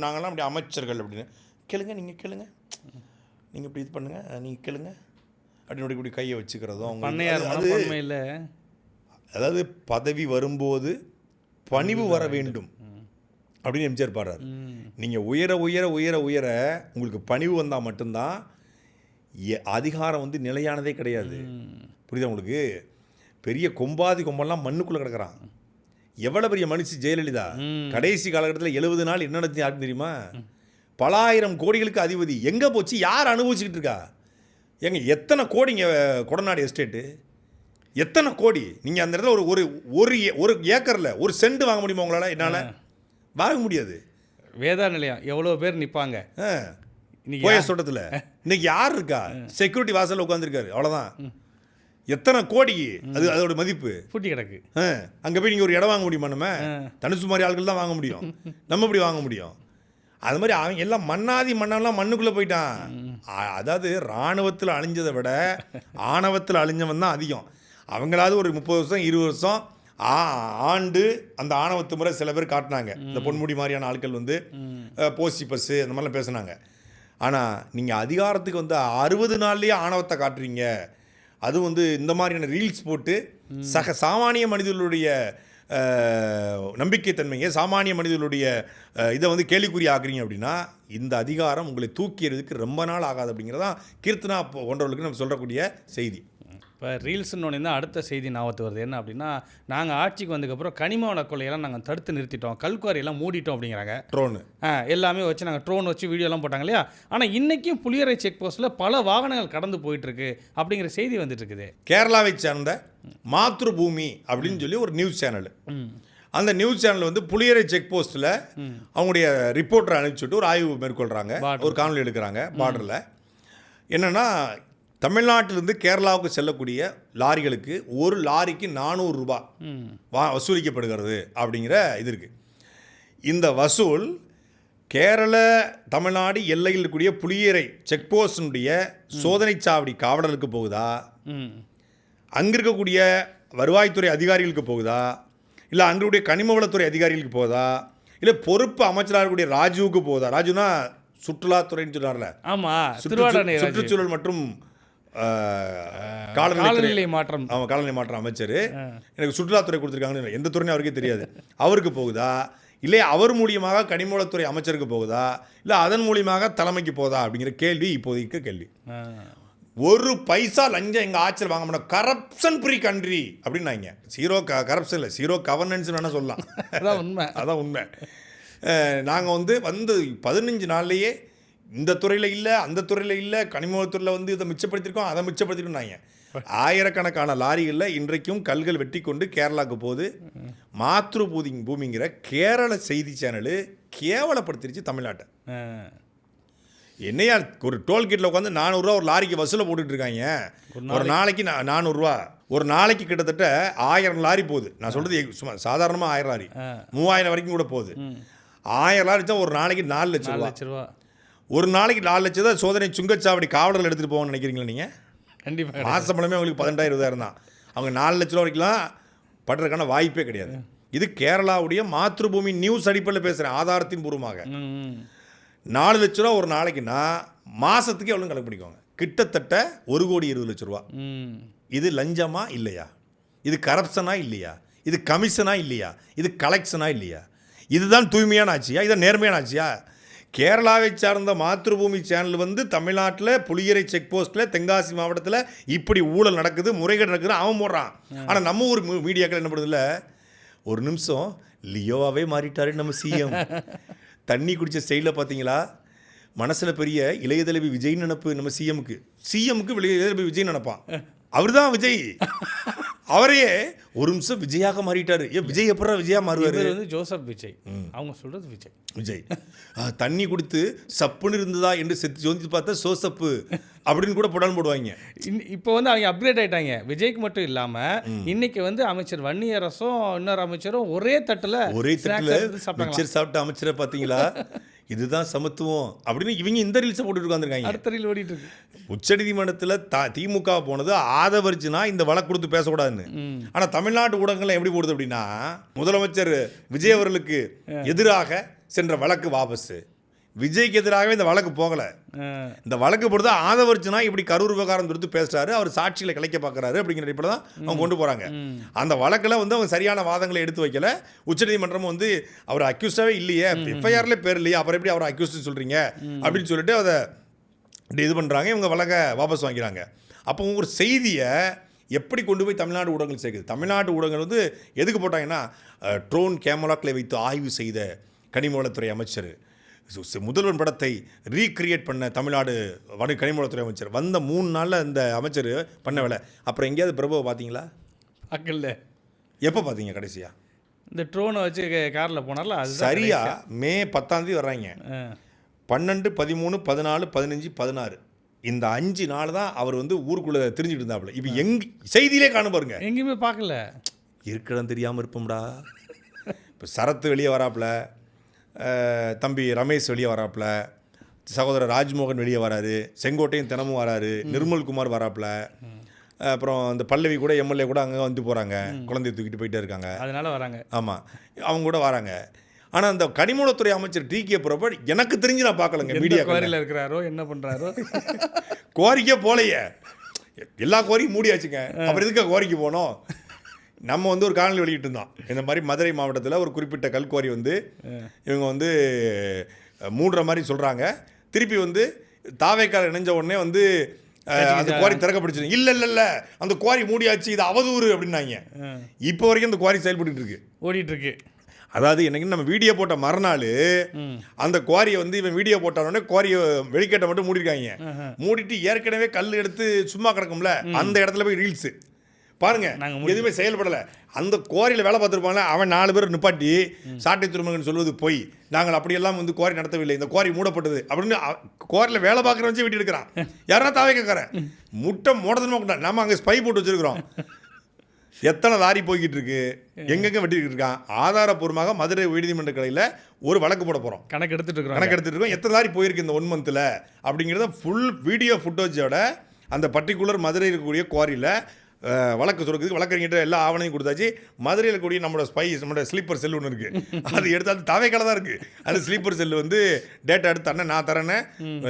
நாங்கள்லாம் அப்படி அமைச்சர்கள் அப்படின்னு கேளுங்க, நீங்கள் கேளுங்க, நீங்கள் இப்படி இது பண்ணுங்க, நீங்கள் கேளுங்க அப்படின்னு இப்படி கையை வச்சுக்கிறதும். அது அதாவது பதவி வரும்போது பணிவு வர வேண்டும் அப்படின்னு எம்ஜிஆர் பாடுறாரு. நீங்கள் உயர உயர உயர உயர உங்களுக்கு பணிவு வந்தால் மட்டும்தான். அதிகாரம் வந்து நிலையானதே கிடையாது. புரியுதா உங்களுக்கு? பெரிய கொம்பெல்லாம் மண்ணுக்குள்ளே கிடக்கிறான். எவ்வளோ பெரிய மனுஷி ஜெயலலிதா கடைசி காலகட்டத்தில் 70 நாள் என்ன நடத்தி யாருன்னு தெரியுமா? பல ஆயிரம் கோடிகளுக்கு அதிபதி. எங்கே போச்சு? யார் அனுபவிச்சுக்கிட்டு இருக்கா? எங்க எத்தனை கோடிங்க கொடநாடு எஸ்டேட்டு, எத்தனை கோடி. நீங்கள் அந்த இடத்துல ஒரு ஒரு ஏக்கரில் ஒரு சென்ட் வாங்க முடியுமா உங்களால்? என்னால் வாங்க முடியாது. வேதா நிலையம் எவ்வளோ பேர் நிற்பாங்க போய தோட்டத்தில். இன்னைக்கு யார் இருக்கா? செக்யூரிட்டி வாசலில் உட்காந்துருக்காரு, அவ்வளோதான். எத்தனை கோடி அது, அதோட மதிப்பு பூட்டி கிடக்கு. அங்கே போய் நீங்கள் ஒரு இடம் வாங்க முடியுமா? நம்ம தனுசு மாதிரி ஆட்கள் தான் வாங்க முடியும், நம்ம இப்படி வாங்க முடியும். அது மாதிரி அவங்க எல்லாம் மண்ணெல்லாம் மண்ணுக்குள்ளே போயிட்டான். அதாவது இராணுவத்தில் அழிஞ்சதை விட ஆணவத்தில் அழிஞ்சவன் தான் அதிகம். அவங்களாவது ஒரு 30 வருஷம் 20 வருஷம் ஆண்டு அந்த ஆணவத்து முறை சில பேர் காட்டினாங்க. இந்த பொன்முடி மாதிரியான ஆட்கள் வந்து போசி பஸ்ஸு அந்த மாதிரிலாம் பேசுனாங்க. ஆனால் நீங்கள் அதிகாரத்துக்கு வந்து 60 நாள்லேயே ஆணவத்தை காட்டுறீங்க. அது வந்து இந்த மாதிரியான ரீல்ஸ் போட்டு சாமானிய மனிதர்களுடைய நம்பிக்கைத்தன்மையை, சாமானிய மனிதர்களுடைய இதை வந்து கேள்விக்குறி ஆக்குறீங்க. அப்படின்னா இந்த அதிகாரம் உங்களை தூக்கிறதுக்கு ரொம்ப நாள் ஆகாது. அப்படிங்கிறதான் கீர்த்தனா போன்றவர்களுக்கு நம்ம சொல்லக்கூடிய செய்தி. இப்போ ரீல்ஸ்ன்னு தான் அடுத்த செய்தி ஞாபகத்து வருது. என்ன அப்படின்னா, நாங்கள் ஆட்சிக்கு வந்ததுக்கப்புறம் கனிம வள கொள்ளையெல்லாம் நாங்கள் தடுத்து நிறுத்திட்டோம், கல்குவாரியெல்லாம் மூடிட்டோம் அப்படிங்கிறாங்க. ட்ரோனு எல்லாமே வச்சு நாங்கள் ட்ரோன் வச்சு வீடியோலாம் போட்டாங்க இல்லையா. ஆனால் இன்றைக்கும் புளியரை செக் போஸ்ட்டில் பல வாகனங்கள் கடந்து போயிட்டுருக்கு அப்படிங்கிற செய்தி வந்துட்டு இருக்குது. கேரளாவை சேர்ந்த மாத்ருபூமி அப்படின்னு சொல்லி ஒரு நியூஸ் சேனல். அந்த நியூஸ் சேனல் வந்து புளியரை செக் போஸ்ட்டில் அவங்களுடைய ரிப்போர்ட்டரை அனுப்பிச்சுட்டு ஒரு ஆய்வு மேற்கொள்கிறாங்க, ஒரு காணொலி எடுக்கிறாங்க. பார்டரில் என்னென்னா, தமிழ்நாட்டிலிருந்து கேரளாவுக்கு செல்லக்கூடிய லாரிகளுக்கு ஒரு லாரிக்கு 400 ரூபாய் வசூலிக்கப்படுகிறது அப்படிங்கிற இது இருக்குது. இந்த வசூல் கேரள தமிழ்நாடு எல்லையில் இருக்கக்கூடிய புளியரை செக் போஸ்டினுடைய சோதனை சாவடி காவலர்களுக்கு போகுதா, அங்கே இருக்கக்கூடிய வருவாய்த்துறை அதிகாரிகளுக்கு போகுதா, இல்லை அங்களுடைய கனிமவளத்துறை அதிகாரிகளுக்கு போகுதா, இல்லை பொறுப்பு அமைச்சராக இருக்கக்கூடிய ராஜுவுக்கு போகுதா? ராஜுனா சுற்றுலாத்துறைன்னு சொன்னார்ல. ஆமாம், சுற்றுச்சூழல் மற்றும் காலநிலை மாற்றம். அவன் காலநிலை மாற்றம் அமைச்சர். எனக்கு சுற்றுலாத்துறை கொடுத்துருக்காங்கன்னு எந்த துறையும் அவருக்கே தெரியாது. அவருக்கு போகுதா, இல்லை அவர் மூலியமாக கனிமவளத்துறை அமைச்சருக்கு போகுதா, இல்லை அதன் மூலியமாக தலைமைக்கு போகுதா அப்படிங்கிற கேள்வி இப்போதைக்கு கேள்வி. ஒரு பைசா லஞ்சம் எங்கள் ஆட்சியில் வாங்க மாட்டோம், கரப்ஷன் ஃப்ரீ கண்ட்ரி அப்படின்னாங்க. ஜீரோ கரப்ஷன் இல்லை, ஜீரோ கவர்னன்ஸ் வேணால் சொல்லலாம். அதான் உண்மை, அதான் உண்மை. நாங்கள் வந்து 15 நாள்லேயே இந்த துறையில் இல்லை, அந்த துறையில் இல்லை, கனிமத்துறையில் வந்து இதை மிச்சப்படுத்திருக்கோம், அதை மிச்சப்படுத்திருக்கோம்னாங்க. ஆயிரக்கணக்கான லாரிகளில் இன்றைக்கும் கல்கள் வெட்டி கொண்டு கேரளாவுக்கு போகுது. மாத்ரு பூமிங்கிற கேரள செய்தி சேனலு கேவலப்படுத்திருச்சு தமிழ்நாட்டை. என்னையா ஒரு டோல்கேட்டில் உட்காந்து 400 ரூபா ஒரு லாரிக்கு வசூலை போட்டுட்டு இருக்காங்க. ஒரு நாளைக்கு 400 ரூபா, ஒரு நாளைக்கு கிட்டத்தட்ட 1000 லாரி போகுது. நான் சொல்கிறது சும்மா சாதாரணமாக 1000 லாரி 3000 வரைக்கும் கூட போகுது. 1000 லாரி தான் ஒரு நாளைக்கு 4 லட்சம் ரூபா. ஒரு நாளைக்கு 4 லட்சம் தான் சோதனை சுங்கச்சாவடி காவலர்கள் எடுத்துகிட்டு போவோம்னு நினைக்கிறீங்களா நீங்கள்? கண்டிப்பாக மாத சம்பளமே அவங்களுக்கு 18,000 தான். அவங்க 4 லட்ச ரூபா வரைக்கும்லாம் படுறதுக்கான வாய்ப்பே கிடையாது. இது கேரளாவுடைய மாத்ருபூமி நியூஸ் அடிப்படையில் பேசுகிறேன், ஆதாரத்தின் பூர்வமாக. 4 லட்ச ரூபா ஒரு நாளைக்குன்னா மாதத்துக்கு எவ்வளோ கணக்கு பண்ணிக்கோங்க. கிட்டத்தட்ட 1,20,00,000 ரூபா. இது லஞ்சமா இல்லையா? இது கரப்ஷனா இல்லையா? இது கமிஷனா இல்லையா? இது கலெக்ஷனா இல்லையா? இதுதான் தூய்மையான ஆட்சியா? இதை நேர்மையான ஆட்சியா? கேரளாவை சார்ந்த மாத்ருபூமி சேனல் வந்து தமிழ்நாட்டில் புளியரை செக் போஸ்ட்டில் தென்காசி மாவட்டத்தில் இப்படி ஊழல் நடக்குது, முறைகேடு நடக்குது அவன் போடுறான். ஆனால் நம்ம ஊர் மீடியாக்கள் என்ன பண்ணுறதில்ல, ஒரு நிமிஷம் லியோவாகவே மாறிட்டாரு நம்ம சிஎம். தண்ணி குடித்த ஸ்டைலில் பார்த்தீங்களா? மனசில் பெரிய இளைய தலைவி விஜய் நினப்பு நம்ம சிஎம்க்கு இளைய தலைவி விஜய் நினைப்பான். அவர் தான் விஜய். அவரையே ஒரு நிமிஷம் விஜயாக மாறிட்டாரு. விஜய் எப்படா விஜயா மாறுவார்? ஜோசப் விஜய், அவங்க சொல்றது விஜய். தண்ணி கொடுத்து சப்புன்னு இருந்ததா என்று செத்து ஜோதித்து பார்த்தா சோசப்பு அப்படின்னு கூட போடான்னு போடுவாங்க. இப்போ வந்து அவங்க அப்கிரேட் ஆயிட்டாங்க. விஜய்க்கு மட்டும் இல்லாம இன்னைக்கு வந்து அமைச்சர் வன்னியரசும் இன்னொரு அமைச்சரும் ஒரே தட்டுல மிச்சர் சாப்பிட்ட அமைச்சரை பார்த்தீங்களா? இதுதான் சமத்துவம் அப்படின்னு இவங்க இந்த ரீல்ஸை போட்டுட்டு உட்காந்துருக்காங்க. அடுத்த ரீல் ஓடிட்டு இருக்கு. உச்சநீதிமன்றத்தில் திமுக போனது ஆதரிச்சுனா இந்த வழக்கு கொடுத்து பேசக்கூடாதுன்னு. ஆனால் தமிழ்நாட்டு ஊடகங்கள் எப்படி போடுது அப்படின்னா, முதலமைச்சர் விஜய் அவர்களுக்கு எதிராக சென்ற வழக்கு வாபஸ், விஜய்க்கு எதிராகவே இந்த வழக்கு போகலை. இந்த வழக்கு போடுறது ஆதவர்ச்சுனா இப்படி கரூர் விவகாரம் கொடுத்து பேசுறாரு, அவர் சாட்சியில் கிடைக்க பார்க்குறாரு அப்படிங்கிற இப்படி தான் அவங்க கொண்டு போகிறாங்க. அந்த வழக்கில் வந்து அவங்க சரியான வாதங்களை எடுத்து வைக்கல. உச்சநீதிமன்றம் வந்து அவர் அக்யூஸ்டாகவே இல்லையே, எஃப்ஐஆர்லேயே பேர் இல்லையே, அப்புறம் எப்படி அவர் அக்யூஸ்ட் சொல்கிறீங்க அப்படின்னு சொல்லிட்டு அதை இது பண்ணுறாங்க. இவங்க வழக்கை வாபஸ் வாங்கிறாங்க. அப்போ ஒரு செய்தியை எப்படி கொண்டு போய் தமிழ்நாடு ஊடகங்கள் சேர்க்குது? தமிழ்நாட்டு ஊடகங்கள் வந்து எதுக்கு போட்டாங்கன்னா, ட்ரோன் கேமராக்களை வைத்து ஆய்வு செய்த கனிமவளத்துறை அமைச்சர், முதல்வன் படத்தை ரீக்ரியேட் பண்ண தமிழ்நாடு கனிமவளத்துறை அமைச்சர், வந்த 3 நாளில் இந்த அமைச்சர் பண்ண வேலை. அப்புறம் எங்கேயாவது பிரபுவை பார்த்தீங்களா? அக்கல்ல எப்போ பார்த்தீங்க கடைசியாக? இந்த ட்ரோனை வச்சு காரில் போனார்ல, அது சரியா மே 10ஆம் தேதி வர்றாங்க. 12, 13, 14, 15, 16 இந்த 5 நாள் தான் அவர் வந்து ஊருக்குள்ளே தெரிஞ்சுட்டு இருந்தாப்புல. இப்போ செய்தியிலே காண பாருங்க, எங்கேயுமே பார்க்கல. இருக்கிடம் தெரியாமல் இருப்போம்டா. இப்போ சரத்து வெளியே வராப்புல, தம்பி ரமேஷ் வெளியே வராப்புல, சகோதரர் ராஜ்மோகன் வெளியே வராரு, செங்கோட்டையும் தினமும் வராரு, நிர்மல்குமார் வராப்புல, அப்புறம் இந்த பல்லவி கூட எம்எல்ஏ கூட அங்கே வந்து போகிறாங்க, குழந்தைய தூக்கிட்டு போயிட்டே இருக்காங்க, அதனால வராங்க. ஆமாம், அவங்க கூட வராங்க. ஆனால் அந்த கனிமவளத்துறை அமைச்சர் டிகே போகிறப்ப எனக்கு தெரிஞ்சு நான் பார்க்கலங்க. மீடியா குவாரியில் இருக்கிறாரோ என்ன பண்ணுறாரோ, குவாரிக்கே போலையே, எல்லா குவாரியும் மூடியாச்சுங்க. அப்புறம் எதுக்கு குவாரிக்கு போனோம்? நம்ம வந்து ஒரு காணொலி வெளியிட்டு இருந்தோம். இந்த மாதிரி மதுரை மாவட்டத்தில் ஒரு குறிப்பிட்ட கல்குவாரி வந்து இவங்க வந்து மூடுற மாதிரி சொல்கிறாங்க. திருப்பி வந்து தாவேக்கார இணைஞ்ச உடனே வந்து அந்த குவாரி திறக்கப்படுச்சு. இல்லை அந்த குவாரி மூடியாச்சு, இது அவதூறு அப்படின்னாங்க. இப்போ வரைக்கும் அந்த குவாரி செயல்பட்டு இருக்கு, ஓடிட்டு இருக்கு. அதாவது என்னைக்கு நம்ம வீடியோ போட்ட மறுநாள் அந்த குவாரியை வந்து இவன் வீடியோ போட்டானோடனே குவாரியை வெளிக்கட்டை மட்டும் மூடிருக்காங்க. மூடிட்டு ஏற்கனவே கல் எடுத்து சும்மா கிடக்கும்ல, அந்த இடத்துல போய் ரீல்ஸு பாருங்க, எதுவுமே செயல்படலை. அந்த குவாரியில் வேலை பார்த்துருப்பாங்களே, அவன் 4 பேர் நிப்பாட்டி சாட்டை துறைமுகன் சொல்வது போய், நாங்கள் அப்படியெல்லாம் வந்து குவாரி நடத்தவில்லை, இந்த குவாரி மூடப்பட்டது அப்படின்னு குவாரியில் வேலை பார்க்குற வச்சு வீட்டு எடுக்கிறான். யாரா தாவே கேட்குறேன், முட்டை மோடதுன்னு நம்ம அங்கே ஸ்பை போட்டு வச்சுருக்கிறோம். எத்தனை லாரி போய்கிட்டு இருக்கு, எங்கெங்கே வெட்டிட்டு இருக்கான். ஆதாரப்பூர்வமாக மதுரை உயர்நீதிமன்ற கிளையில் ஒரு வழக்கு போட போகிறோம். கணக்கு எடுத்துட்டு இருக்கோம். எத்தனை லாரி போயிருக்கு இந்த 1 மந்த்தில் அப்படிங்கிறத ஃபுல் வீடியோ ஃபுட்டேஜோட அந்த பர்டிகுலர் மதுரையில் இருக்கக்கூடிய குவாரியில் வழக்கு சொல்கிறதுக்கு வழக்கறிஞர்கிட்ட எல்லா ஆவணையும் கொடுத்தாச்சு. மதுரையில் இருக்கக்கூடிய நம்மளோட ஸ்லீப்பர் செல் ஒன்று இருக்குது, அது எடுத்து அது தவைக்கால தான் இருக்குது. அந்த ஸ்லீப்பர் செல் வந்து டேட்டா எடுத்து தரேன், நான் தரேன்னு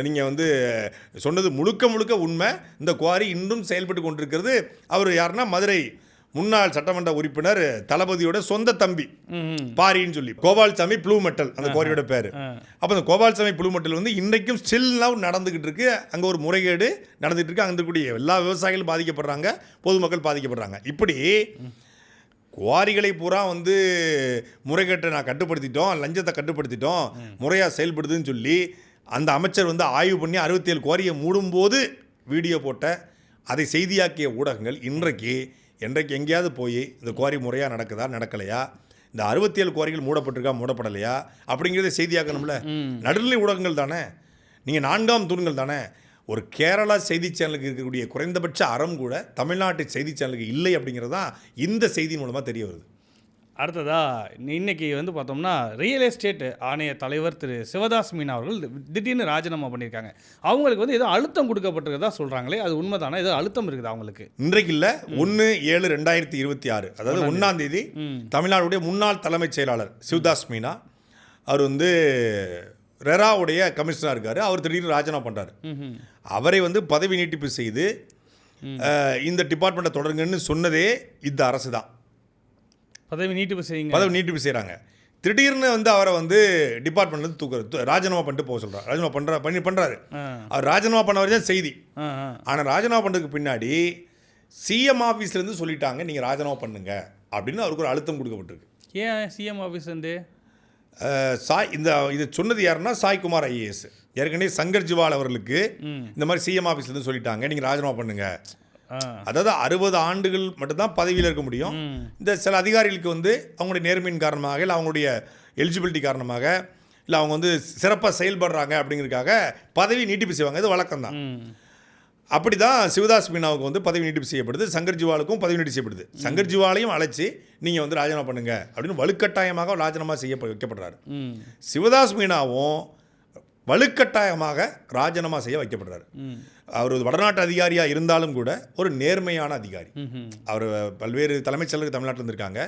நீங்கள் வந்து சொன்னது முழுக்க உண்மை. இந்த குவாரி இன்னும் செயல்பட்டு கொண்டிருக்கிறது. அவர் யாருன்னா மதுரை முன்னாள் சட்டமன்ற உறுப்பினர் தளபதியோட சொந்த தம்பி பாரின்னு சொல்லி கோபால்சாமி ப்ளூ மெட்டல் அந்த குவாரியோட பேர். அப்போ அந்த கோபால்சாமி ப்ளூ மெட்டல் வந்து இன்றைக்கும் ஸ்டில் நவ் நடந்துகிட்டு இருக்கு. அங்கே ஒரு முறைகேடு நடந்துகிட்டு இருக்கு. அங்கே இருக்கக்கூடிய எல்லா விவசாயிகளும் பாதிக்கப்படுறாங்க, பொதுமக்கள் பாதிக்கப்படுறாங்க. இப்படி குவாரிகளை பூரா வந்து முறைகேட்டை நான் கட்டுப்படுத்திட்டோம், லஞ்சத்தை கட்டுப்படுத்திட்டோம், முறையாக செயல்படுதுன்னு சொல்லி அந்த அமைச்சர் வந்து ஆய்வு பண்ணி 67 குவாரியை மூடும்போது வீடியோ போட்ட அதை செய்தியாக்கிய ஊடகங்கள் இன்றைக்கு எங்கேயாவது போய் இந்த குவாரி முறையாக நடக்குதா நடக்கலையா, இந்த 67 குவாரிகள் மூடப்பட்டிருக்கா மூடப்படலையா அப்படிங்கிறத செய்தியாக்கணும்ல. நடுநிலை ஊடகங்கள் தானே, நீங்கள் 4ஆம் தூண்கள் தானே. ஒரு கேரளா செய்தி சேனலுக்கு இருக்கக்கூடிய குறைந்தபட்ச அறம் கூட தமிழ்நாட்டு செய்தி சேனலுக்கு இல்லை அப்படிங்கிறது தான் இந்த செய்தியின் மூலமாக தெரிய வருது. அடுத்ததா இன்னைக்கு வந்து பார்த்தோம்னா ரியல் எஸ்டேட் ஆணைய தலைவர் திரு சிவதாஸ் மீனா அவர்கள் திடீர்னு ராஜினாமா பண்ணியிருக்காங்க. அவங்களுக்கு வந்து ஏதோ அழுத்தம் கொடுக்கப்பட்டிருக்கதா சொல்கிறாங்களே, அது உண்மைதானே? ஏதோ அழுத்தம் இருக்குது அவங்களுக்கு? இன்றைக்கு இல்லை, 1/7/2026 அதாவது 1ஆம் தேதி தமிழ்நாடுடைய முன்னாள் தலைமைச் செயலாளர் சிவதாஸ் மீனா அவர் வந்து ரெராவுடைய கமிஷனராக இருக்கார். அவர் திடீர்னு ராஜினாமா பண்ணுறாரு. அவரை வந்து பதவி நீட்டிப்பு செய்து இந்த டிபார்ட்மெண்ட்டை தொடருங்கன்னு சொன்னதே இந்த அரசு தான். பதவி நீட்டிப்பு செய்கிறாங்க. திடீர்னு வந்து அவரை வந்து டிபார்ட்மெண்ட்லேருந்து ராஜினாமா பண்ணிட்டு போக சொல்கிறார். ராஜினாமா பண்ணுறாரு. அவர் ராஜினாமா பண்ணவர் தான் செய்தி. ஆனால் ராஜினாமா பண்ணுறதுக்கு பின்னாடி சிஎம் ஆஃபீஸ்லேருந்து சொல்லிட்டாங்க நீங்கள் ராஜினாமா பண்ணுங்க அப்படின்னு அவருக்கு ஒரு அழுத்தம் கொடுக்கப்பட்டிருக்கு. ஏன் சிஎம் ஆஃபீஸ்லேருந்து? இது சொன்னது யாருன்னா சாய்குமார் ஐஏஎஸ். ஏற்கனவே சங்கர் ஜிவால் அவர்களுக்கு இந்த மாதிரி சிஎம் ஆஃபீஸ்லேருந்து சொல்லிட்டாங்க நீங்கள் ராஜினாமா பண்ணுங்க. அதாவது 60 ஆண்டுகள் மட்டும்தான் பதவியில் இருக்க முடியும். இந்த சில அதிகாரிகளுக்கு வந்து அவங்களுடைய நேர்மையின் காரணமாக இல்லை அவங்களுடைய எலிஜிபிலிட்டி காரணமாக இல்லை அவங்க வந்து சிறப்பாக செயல்படுறாங்க அப்படிங்கிறதுக்காக பதவி நீட்டிப்பு செய்வாங்க. இது வழக்கம் தான். அப்படி தான் சிவதாஸ் மீனாவுக்கு வந்து பதவி நீட்டிப்பு செய்யப்படுது. சங்கர் ஜிவாலுக்கும் பதவி நீட்டிப்பு செய்யப்படுது. சங்கர் ஜிவாலையும் அழைச்சி நீங்கள் வந்து ராஜினாமா பண்ணுங்க அப்படின்னு வலுக்கட்டாயமாக ராஜினாமா வைக்கப்படுறாரு. சிவதாஸ் மீனாவும் வலுக்கட்டாயமாக ராஜினாமா செய்ய வைக்கப்படுறாரு. அவர் ஒரு வடநாட்டு அதிகாரியாக இருந்தாலும் கூட ஒரு நேர்மையான அதிகாரி. அவர் பல்வேறு தலைமைச் செயலர்கள் தமிழ்நாட்டில் இருந்திருக்காங்க.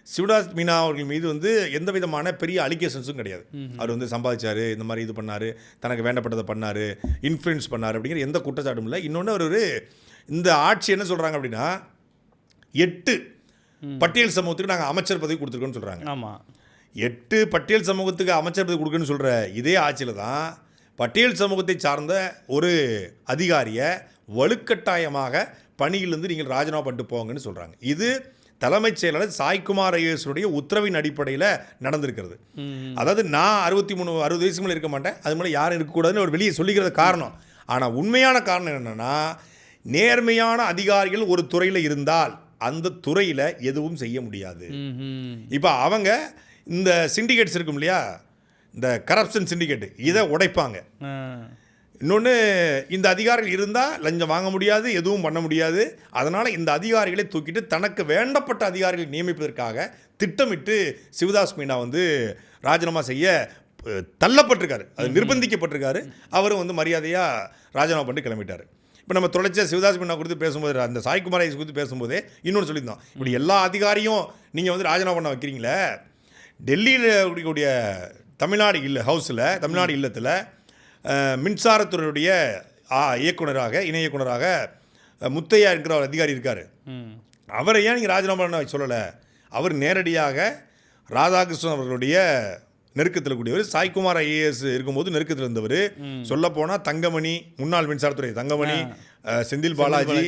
சிவதாஸ் மீனா அவர்கள் மீது வந்து எந்த விதமான பெரிய அலிகேஷன்ஸும் கிடையாது. அவர் வந்து சம்பாதிச்சார், இந்த மாதிரி இது பண்ணார், தனக்கு வேண்டப்பட்டதை பண்ணார், இன்ஃப்ளூயன்ஸ் பண்ணார் அப்படிங்கிற எந்த குற்றச்சாட்டும் இல்லை. இன்னொன்று அவர் இந்த ஆட்சி என்ன சொல்கிறாங்க அப்படின்னா 8 பட்டியல் சமூகத்துக்கு நாங்கள் அமைச்சர் பதவி கொடுத்துருக்கோன்னு சொல்கிறாங்க. ஆமாம், 8 பட்டியல் சமூகத்துக்கு அமைச்சர் பதவி கொடுக்குன்னு சொல்கிற இதே ஆட்சியில் தான் பட்டியல் சமூகத்தை சார்ந்த ஒரு அதிகாரியை வலுக்கட்டாயமாக பணியிலிருந்து நீங்கள் ராஜினாமா பண்ணிட்டு போங்கன்னு சொல்கிறாங்க. இது தலைமைச் செயலாளர் சாய்குமார் ஐஏஎஸ்னுடைய உத்தரவின் அடிப்படையில் நடந்திருக்கிறது. அதாவது நான் 60 வயசு மேலே இருக்க மாட்டேன், அது மேலே யாரும் இருக்கக்கூடாதுன்னு ஒரு வெளியே சொல்லிக்கிறது காரணம். ஆனால் உண்மையான காரணம் என்னென்னா, நேர்மையான அதிகாரிகள் ஒரு துறையில் இருந்தால் அந்த துறையில் எதுவும் செய்ய முடியாது. இப்போ அவங்க இந்த சிண்டிகேட்ஸ் இருக்கும் இல்லையா, இந்த கரப்ஷன் சிண்டிகேட், இதை உடைப்பாங்க. இன்னொன்று, இந்த அதிகாரிகள் இருந்தால் லஞ்சம் வாங்க முடியாது, எதுவும் பண்ண முடியாது. அதனால் இந்த அதிகாரிகளை தூக்கிட்டு தனக்கு வேண்டப்பட்ட அதிகாரிகளை நியமிப்பதற்காக திட்டமிட்டு சிவதாஸ் மீனா வந்து ராஜினாமா செய்ய தள்ளப்பட்டிருக்காரு. அது நிர்பந்திக்கப்பட்டிருக்காரு. அவரும் வந்து மரியாதையாக ராஜினாமா பண்ணிட்டு கிளம்பிட்டார். இப்போ நம்ம தொடர்ச்சியாக சிவதாஸ் மீனா குறித்து பேசும்போது, அந்த சாய்குமார் ஐஏஎஸ் குறித்து பேசும்போதே இன்னொன்று சொல்லியிருந்தோம். இப்படி எல்லா அதிகாரியும் நீங்கள் வந்து ராஜினாமா பண்ண வைக்கிறீங்களே, டெல்லியில் இருக்கக்கூடிய தமிழ்நாடு தமிழ்நாடு இல்லத்தில் மின்சாரத்துறையுடைய இயக்குனராக இணை இயக்குனராக முத்தையா என்கிற ஒரு அதிகாரி இருக்கார். அவரை ஏன் நீங்கள் ராஜினாமா பண்ண சொல்லலை? அவர் நேரடியாக ராதாகிருஷ்ணன் அவர்களுடைய நெருக்கத்தில் கூடியவர். சாய்குமார் ஐஏஎஸ் இருக்கும்போது நெருக்கத்தில் இருந்தவர். சொல்லப்போனால் தங்கமணி, முன்னாள் மின்சாரத்துறை தங்கமணி, செந்தில் பாலாஜி,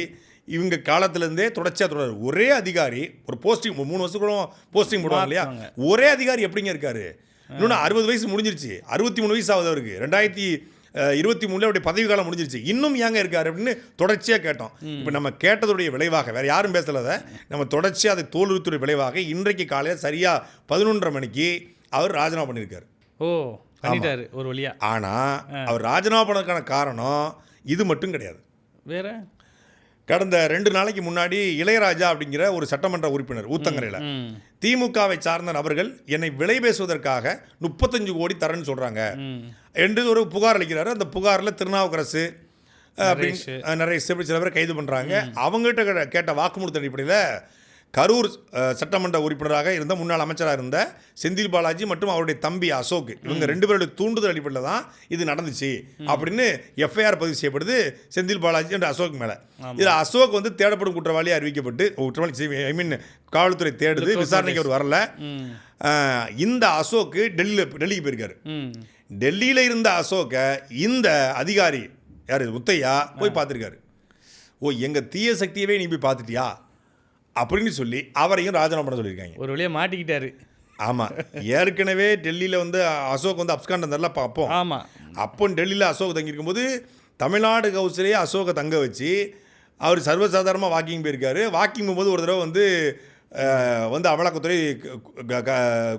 இவங்க காலத்திலேருந்தே தொடர்ச்சியாக தொடர். ஒரே அதிகாரி ஒரு போஸ்டிங் 3 வருஷத்துக்குள்ள போஸ்டிங் போடுவாங்க இல்லையா, ஒரே அதிகாரி எப்படிங்க இருக்காரு? இன்னொன்று 60 வயசு முடிஞ்சிருச்சு, 63 வயசு ஆகுது அவருக்கு. 2023 அவருடைய பதவி காலம் முடிஞ்சிருச்சு, இன்னும் ஏங்க இருக்காரு அப்படின்னு தொடர்ச்சியாக கேட்டோம். இப்போ நம்ம கேட்டதுடைய விளைவாக, வேறு யாரும் பேசலாத, நம்ம தொடர்ச்சியாக அதை தோல்வித்துறை விளைவாக இன்றைக்கு காலையில் சரியாக 11:30 மணிக்கு அவர் ராஜினாமா பண்ணியிருக்காரு. பண்ணிட்டாரு ஒரு வழியா. ஆனால் அவர் ராஜினாமா பண்ணதுக்கான காரணம் இது மட்டும் கிடையாது. வேற கடந்த 2 நாளைக்கு முன்னாடி இளையராஜா அப்படிங்கிற ஒரு சட்டமன்ற உறுப்பினர் ஊத்தங்கரையில் திமுகவை சார்ந்த நபர்கள் என்னை விலை பேசுவதற்காக 35 கோடி தரேன்னு சொல்கிறாங்க என்று ஒரு புகார் அளிக்கிறாரு. அந்த புகாரில் திருநாவுக்கரசு அப்படின்னு நிறைய சில பேர் கைது பண்ணுறாங்க. அவங்ககிட்ட கேட்ட வாக்குமூலத்தின் அடிப்படையில் கரூர் சட்டமன்ற உறுப்பினராக இருந்த முன்னாள் அமைச்சராக இருந்த செந்தில் பாலாஜி மற்றும் அவருடைய தம்பி அசோக், இவங்க 2 பேருடைய தூண்டுதல் அடிப்படையில் தான் இது நடந்துச்சு அப்படின்னு எஃப்ஐஆர் பதிவு செய்யப்படுது செந்தில் பாலாஜி என்ற அசோக் மேலே. இதில் அசோக் வந்து தேடப்படும் குற்றவாளியாக அறிவிக்கப்பட்டு, காவல்துறை தேடுது, விசாரணைக்கு அவர் வரல. இந்த அசோக்கு டெல்லிக்கு போயிருக்காரு. டெல்லியில் இருந்த அசோக்கை இந்த அதிகாரி யார் முத்தையா போய் பார்த்துருக்காரு. எங்கள் தீய சக்தியவே நீ போய் பார்த்துட்டியா அப்படின்னு சொல்லி அவரையும் ராஜினாமா பண்ண சொல்லியிருக்காங்க. ஒரு வழியாக மாட்டிக்கிட்டாரு. ஆமாம், ஏற்கனவே டெல்லியில் வந்து அசோக் வந்து அப்ஸ்காண்ட் நல்லா பார்ப்போம். ஆமாம், அப்போ டெல்லியில் அசோக் தங்கியிருக்கும்போது தமிழ்நாடு ஹவுஸ்லேயே அசோகை தங்க வச்சு அவர் சர்வசாதாரணமாக வாக்கிங் போயிருக்காரு. வாக்கிங் போகும்போது ஒரு தடவை வந்து அமலாக்கத்துறை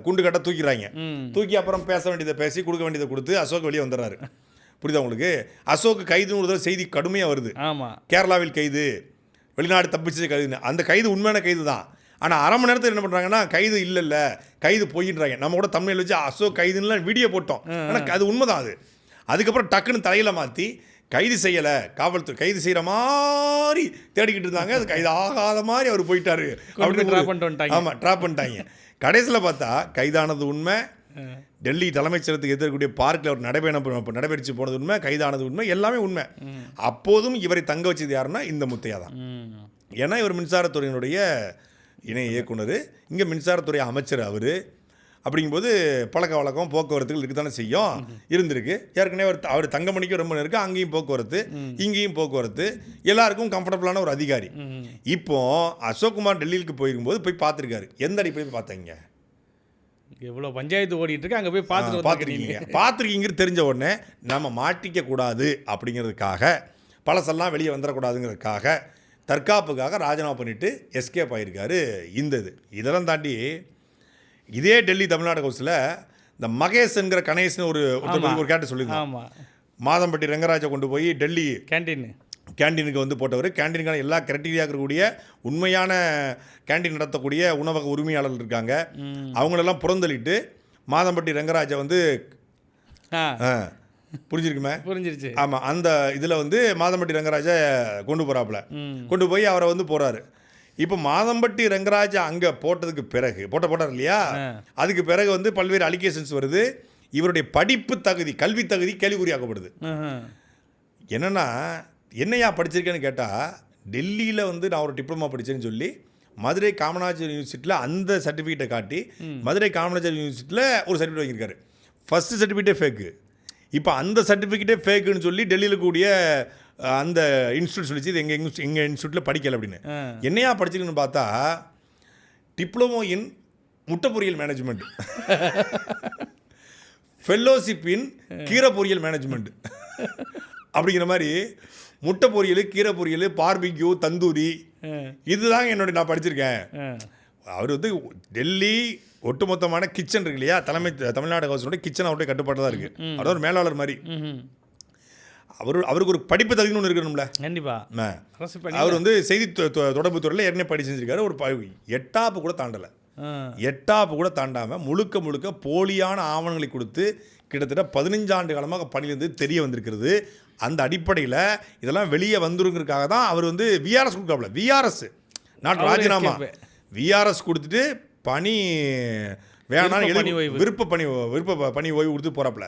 குண்டு கட்ட தூக்கிறாங்க. தூக்கி அப்புறம் பேச வேண்டியதை பேசி கொடுக்க வேண்டியதை கொடுத்து அசோக் வெளியே வந்துடுறாரு. புரியுதா உங்களுக்கு? அசோக் கைதுன்னு ஒரு தடவை செய்தி கடுமையாக வருது. ஆமாம், கேரளாவில் கைது, வெளிநாடு தப்பிச்சு கைதுன்னு. அந்த கைது உண்மையான கைது தான். ஆனால் அரை மணி நேரத்தில் என்ன பண்ணுறாங்கன்னா கைது இல்லைல்ல, கைது போயின்றாங்க. நம்ம கூட தமிழில் வச்சு அசோக் கைதுன்னு வீடியோ போட்டோம். ஆனால் அது உண்மை தான். அதுக்கப்புறம் டக்குன்னு தலையில் மாற்றி கைது செய்யலை, காவல்துறை கைது செய்கிற மாதிரி தேடிக்கிட்டு இருந்தாங்க. அது கைது ஆகாத மாதிரி அவர் போயிட்டாரு அப்படின்னு. ஆமாம், ட்ராப் பண்ணிட்டாங்க. கடைசியில் பார்த்தா கைதானது உண்மை. டெல்லி தலைமைச் செயலகத்துக்கு எதிர்க்கக்கூடிய பார்க்கில் அவர் நடைபெற்று போனது உண்மை, கைதானது உண்மை, எல்லாமே உண்மை. அப்போதும் இவரை தங்க வச்சது யாருன்னா இந்த முத்தையா தான். ஏன்னா இவர் மின்சாரத்துறையினுடைய இணை இயக்குனர், இங்கே மின்சாரத்துறை அமைச்சர் அவர். அப்படிங்கும்போது பழக்க வழக்கம் போக்குவரத்துகள் இருக்க தானே செய்யும், இருந்திருக்கு. ஏற்கனவே அவர் தங்கமணிக்கும் ரொம்ப இருக்குது, அங்கேயும் போக்குவரத்து, இங்கேயும் போக்குவரத்து, எல்லாருக்கும் கம்ஃபர்டபுளான ஒரு அதிகாரி. இப்போ அசோக்குமார் டெல்லிக்கு போயிருக்கும்போது போய் பார்த்துருக்காரு. எந்த அடிப்படையில் பார்த்தீங்க? எவ்வளோ பஞ்சாயத்து ஓடிட்டு இருக்கு, அங்கே போய் பார்த்துருக்கீங்கிறது தெரிஞ்ச உடனே நம்ம மாட்டிக்க கூடாது அப்படிங்கிறதுக்காக, பழசெல்லாம் வெளியே வந்துடக்கூடாதுங்கிறதுக்காக, தற்காப்புக்காக ராஜினாமா பண்ணிவிட்டு எஸ்கேப் ஆகியிருக்காரு. இதெல்லாம் தாண்டி இதே டெல்லி தமிழ்நாடு ஹவுஸில் இந்த மகேஷ்ங்கிற கணேஷ்னு ஒரு கேட்டு சொல்லியிருந்தாங்க. மாதம்பட்டி ரங்கராஜை கொண்டு போய் டெல்லி கேண்டீனுக்கு வந்து போட்டவர். கேண்டீனுக்கான எல்லா கிரைட்டீரியா இருக்கக்கூடிய உண்மையான கேண்டீன் நடத்தக்கூடிய உணவக உரிமையாளர்கள் இருக்காங்க. அவங்களெல்லாம் புறந்தள்ளிட்டு மாதம்பட்டி ரங்கராஜை வந்து புரிஞ்சிருச்சு. ஆமாம், அந்த இதில் வந்து மாதம்பட்டி ரங்கராஜை கொண்டு போய் அவரை வந்து போகிறாரு. இப்போ மாதம்பட்டி ரங்கராஜ் அங்கே போட்டதுக்கு பிறகு போட்டார் இல்லையா, அதுக்கு பிறகு வந்து பல்வேறு அலிகேஷன்ஸ் வருது. இவருடைய படிப்பு தகுதி, கல்வி தகுதி கேள்விக்குறியாக்கப்படுது. என்னென்னா என்னையா படிச்சிருக்கேன்னு கேட்டால், டெல்லியில் வந்து நான் ஒரு டிப்ளமா படித்தேன்னு சொல்லி மதுரை காமராஜர் யூனிவர்சிட்டியில் அந்த சர்டிஃபிகேட்டை காட்டி மதுரை காமராஜர் யூனிவர்சிட்டியில் ஒரு சர்டிஃபிகேட் வாங்கியிருக்காரு. ஃபஸ்ட்டு சர்டிஃபிகேட்டே ஃபேக்கு. இப்போ அந்த சர்டிஃபிகேட்டே ஃபேக்குன்னு சொல்லி டெல்லியில் கூடிய அந்த இன்ஸ்டியூட் சொல்லிச்சு, இது எங்கள் இன்ஸ்டியூட்டில் படிக்கலை அப்படின்னு. என்னையா படிச்சிருக்குன்னு பார்த்தா டிப்ளமோ இன் முட்டை பொரியல் மேனேஜ்மெண்ட், ஃபெல்லோஷிப் இன் கீரை பொரியல் மேனேஜ்மெண்ட் அப்படிங்கிற மாதிரி முட்டை பொரியல், கீரை பொரியல், பார்பிக்யூ, தந்தூரி, இதுதாங்க நான் படிச்சிருக்கேன். அவர் வந்து டெல்லி ஒட்டுமொத்தமான கிச்சன் இருக்கு இல்லையா, தமிழ்நாடு ஹவுஸோட கிச்சன் அவருடைய கட்டுப்பாடு தான் இருக்குது. அவர் ஒரு மேலாளர் மாதிரி. அவருக்கு ஒரு படிப்பு தகுதின்னு ஒன்று இருக்கணும்ல. கண்டிப்பாக. அவர் வந்து செய்தி தொடர்பு துறையில் ஏற்கனவே படி செஞ்சிருக்காரு. ஒரு 8ஆப்பு கூட தாண்டலை. 8ஆப்பு கூட தாண்டாமல் முழுக்க போலியான ஆவணங்களை கொடுத்து கிட்டத்தட்ட 15 ஆண்டு காலமாக பணியிலிருந்து தெரிய வந்திருக்கிறது. அந்த அடிப்படையில் இதெல்லாம் வெளியே வந்துருங்கிறதுக்காக தான் அவர் வந்து விஆர்எஸ் கொடுக்காப்ல. விஆர்எஸ் நாட் ராஜினாமா, விஆர்எஸ் கொடுத்துட்டு பணி வேணாம், விருப்ப பணி ஓய்வு கொடுத்து போகிறாப்புல.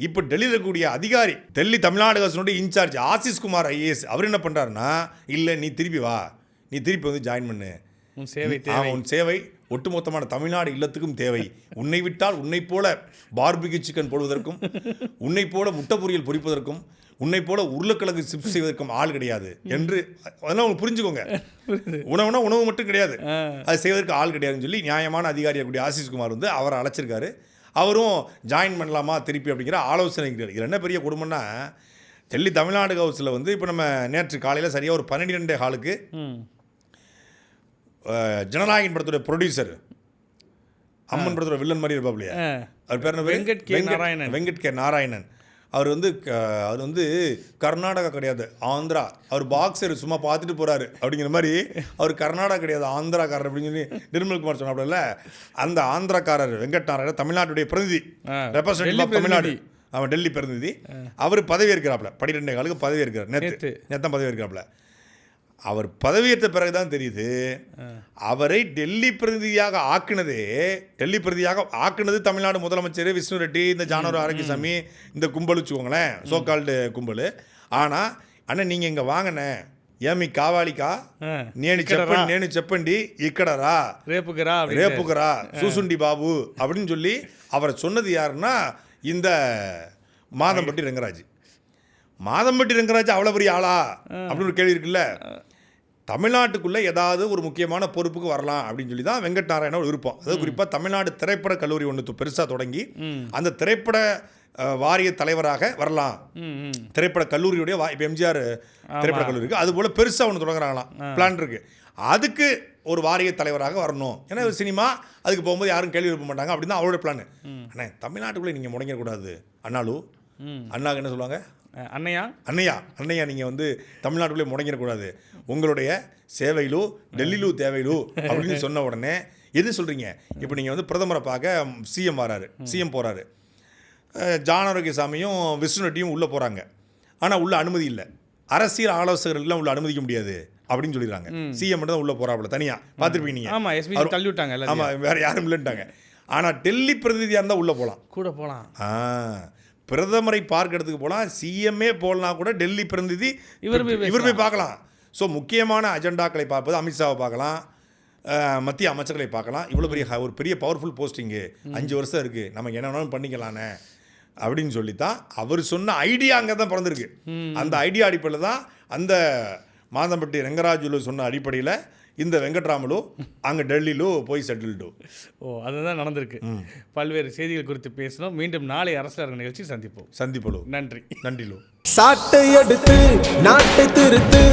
இப்போ டெல்லியில் இருக்கக்கூடிய அதிகாரி, டெல்லி தமிழ்நாடு ஹவுஸினுடைய இன்சார்ஜ் ஆசிஷ் குமார் ஐஏஎஸ், அவர் என்ன பண்ணுறாருன்னா, இல்லை நீ திருப்பி வா, நீ திருப்பி வந்து ஜாயின் பண்ணு, உன் சேவை ஒட்டுமொத்தமான தமிழ்நாடு இல்லத்துக்கும் தேவை. உன்னை விட்டால் உன்னை போல பார்பிக்யூ சிக்கன் போடுவதற்கும், உன்னை போல முட்டை பொரியல் பொரிப்பதற்கும், உன்னை போல உருளைக்கிழங்கு சிப்ஸ் செய்வதற்கும் ஆள் கிடையாது என்று. அதெல்லாம் உங்களுக்கு புரிஞ்சுக்கோங்க. உணவு மட்டும் கிடையாது, அது செய்வதற்கு ஆள் கிடையாதுன்னு சொல்லி நியாயமான அதிகாரியாக கூடிய ஆசிஷ் குமார் வந்து அவரை அழைச்சிருக்காரு. அவரும் ஜாயின் பண்ணலாமா திருப்பி அப்படிங்கிற ஆலோசனை. இதில் என்ன பெரிய குடும்பம்னா, டெல்லி தமிழ்நாடு ஹவுஸில் வந்து இப்போ நம்ம நேற்று காலையில் சரியாக ஒரு 12 ஹாலுக்கு ஜனநாயகன் படத்துடைய ப்ரொடியூசர், அம்மன் படத்தோட வில்லன் மாதிரி இருப்பாப்லையா, அவர் பேர் வெங்கட் கே நாராயணன். அவர் வந்து கர்நாடகா கிடையாது, ஆந்திரா. அவர் பாக்ஸர் சும்மா பார்த்துட்டு போகிறாரு அப்படிங்கிற மாதிரி. அவர் கர்நாடகா கிடையாது, ஆந்திராக்காரர் அப்படின்னு சொல்லி நிர்மல்குமார் சொன்னாப்ல. அந்த ஆந்திராக்காரர் வெங்கட் நாராயணன் தமிழ்நாட்டுடைய பிரதிநிதி, ரெப்ரசன்டேட்டிவ் தமிழ்நாடு, அவன் டெல்லி பிரதிநிதி. அவர் பதவி இருக்கிறாப்ல, 12 காலுக்கு பதவி இருக்கிறார். நேற்று பதவி இருக்கிறாப்ல. அவர் பதவியேற்ற பிறகு தான் தெரியுது, அவரை டெல்லி பிரதிநிதியாக ஆக்குனது தமிழ்நாடு முதலமைச்சர் விஷ்ணு ரெட்டி, இந்த ஜானூர் ஆரோக்கியசாமி, இந்த கும்பல் வச்சுக்கோங்களேன், சோகால்டு கும்பல். ஆனால் அண்ணன் நீங்கள் இங்கே வாங்கினே ஏமி காவாலிக்கா நேனு செப்பண்டி இக்கடரா ரேப்புகரா சூசுண்டி பாபு அப்படின்னு சொல்லி அவரை சொன்னது யாருன்னா இந்த மாதம்பட்டி ரங்கராஜ். மாதம்பட்டி ரங்கராஜ் அவ்வளோ பெரிய ஆளா அப்படின்னு ஒரு கேள்வி இருக்குல்ல. தமிழ்நாட்டுக்குள்ளே ஏதாவது ஒரு முக்கியமான பொறுப்புக்கு வரலாம் அப்படின்னு சொல்லி தான் வெங்கட் நாராயண ஒரு விருப்பம். அதாவது குறிப்பாக தமிழ்நாடு திரைப்பட கல்லூரி ஒன்று பெருசாக தொடங்கி அந்த திரைப்பட வாரிய தலைவராக வரலாம். திரைப்பட கல்லூரியுடைய இப்போ எம்ஜிஆர் திரைப்பட கல்லூரிக்கு அதுபோல் பெருசாக ஒன்று தொடங்குறாங்களாம், பிளான் இருக்குது. அதுக்கு ஒரு வாரிய தலைவராக வரணும். ஏன்னா சினிமா அதுக்கு போகும்போது யாரும் கேள்வி எழுப்ப மாட்டாங்க அப்படின்னு தான் அவரோட பிளான். அண்ணே தமிழ்நாட்டுக்குள்ளே நீங்கள் முடங்கிடக்கூடாது. அண்ணாவுக்கு என்ன சொல்லுவாங்க? அண்ணையா நீங்கள் வந்து தமிழ்நாட்டுக்குள்ளே முடங்கிடக்கூடாது. உங்களுடைய சேவையிலோ டெல்லியிலோ தேவையிலோ அப்படின்னு சொன்ன உடனே எது சொல்கிறீங்க? இப்போ நீங்கள் வந்து பிரதமரை பார்க்க சிஎம் போகிறாரு. ஜான் ஆரோக்கியசாமியும் விஷ்ணு ரெட்டியும் உள்ளே போகிறாங்க. ஆனால் உள்ள அனுமதி இல்லை. அரசியல் ஆலோசகர்கள்லாம் உள்ள அனுமதிக்க முடியாது அப்படின்னு சொல்லிடுறாங்க. சிஎம் மட்டும் தான் உள்ளே போகிறாப்புல தனியாக பார்த்துருப்பீங்க நீங்கள். ஆமாம், எஸ்பி தள்ளி விட்டாங்க. ஆமாம், வேறு யாரும் இல்லைன்ட்டாங்க. ஆனால் டெல்லி பிரதிநிதியாக இருந்தால் உள்ளே போகலாம், கூட போகலாம். பிரதமரை பார்க்கறதுக்கு போகலாம். சிஎம்ஏ போகலாம் கூட டெல்லி பிரதிநிதி இவர் போய் பார்க்கலாம். ஸோ முக்கியமான அஜெண்டாக்களை பார்ப்பது அமித்ஷாவை பார்க்கலாம், மத்திய அமைச்சர்களை பார்க்கலாம். இவ்வளோ ஒரு பெரிய பவர்ஃபுல் போஸ்டிங்கு, 5 வருஷம் இருக்குது, நமக்கு என்ன வேணாலும் பண்ணிக்கலானே அப்படின்னு சொல்லித்தான் அவர் சொன்ன ஐடியா அங்கே தான் பிறந்திருக்கு. அந்த ஐடியா அடிப்படையில் தான் அந்த மாதம்பட்டி ரெங்கராஜுலு சொன்ன அடிப்படையில் இந்த வெங்கட்ராமலு அங்கே டெல்லியிலோ போய் செட்டில்டு. அதுதான் நடந்திருக்கு. பல்வேறு செய்திகள் குறித்து பேசணும். மீண்டும் நாளை அரசியல் நிகழ்ச்சி சந்திப்போம். நன்றி. நன்றிலோ. சாட்டை எடுத்து நாட்டை திருத்து.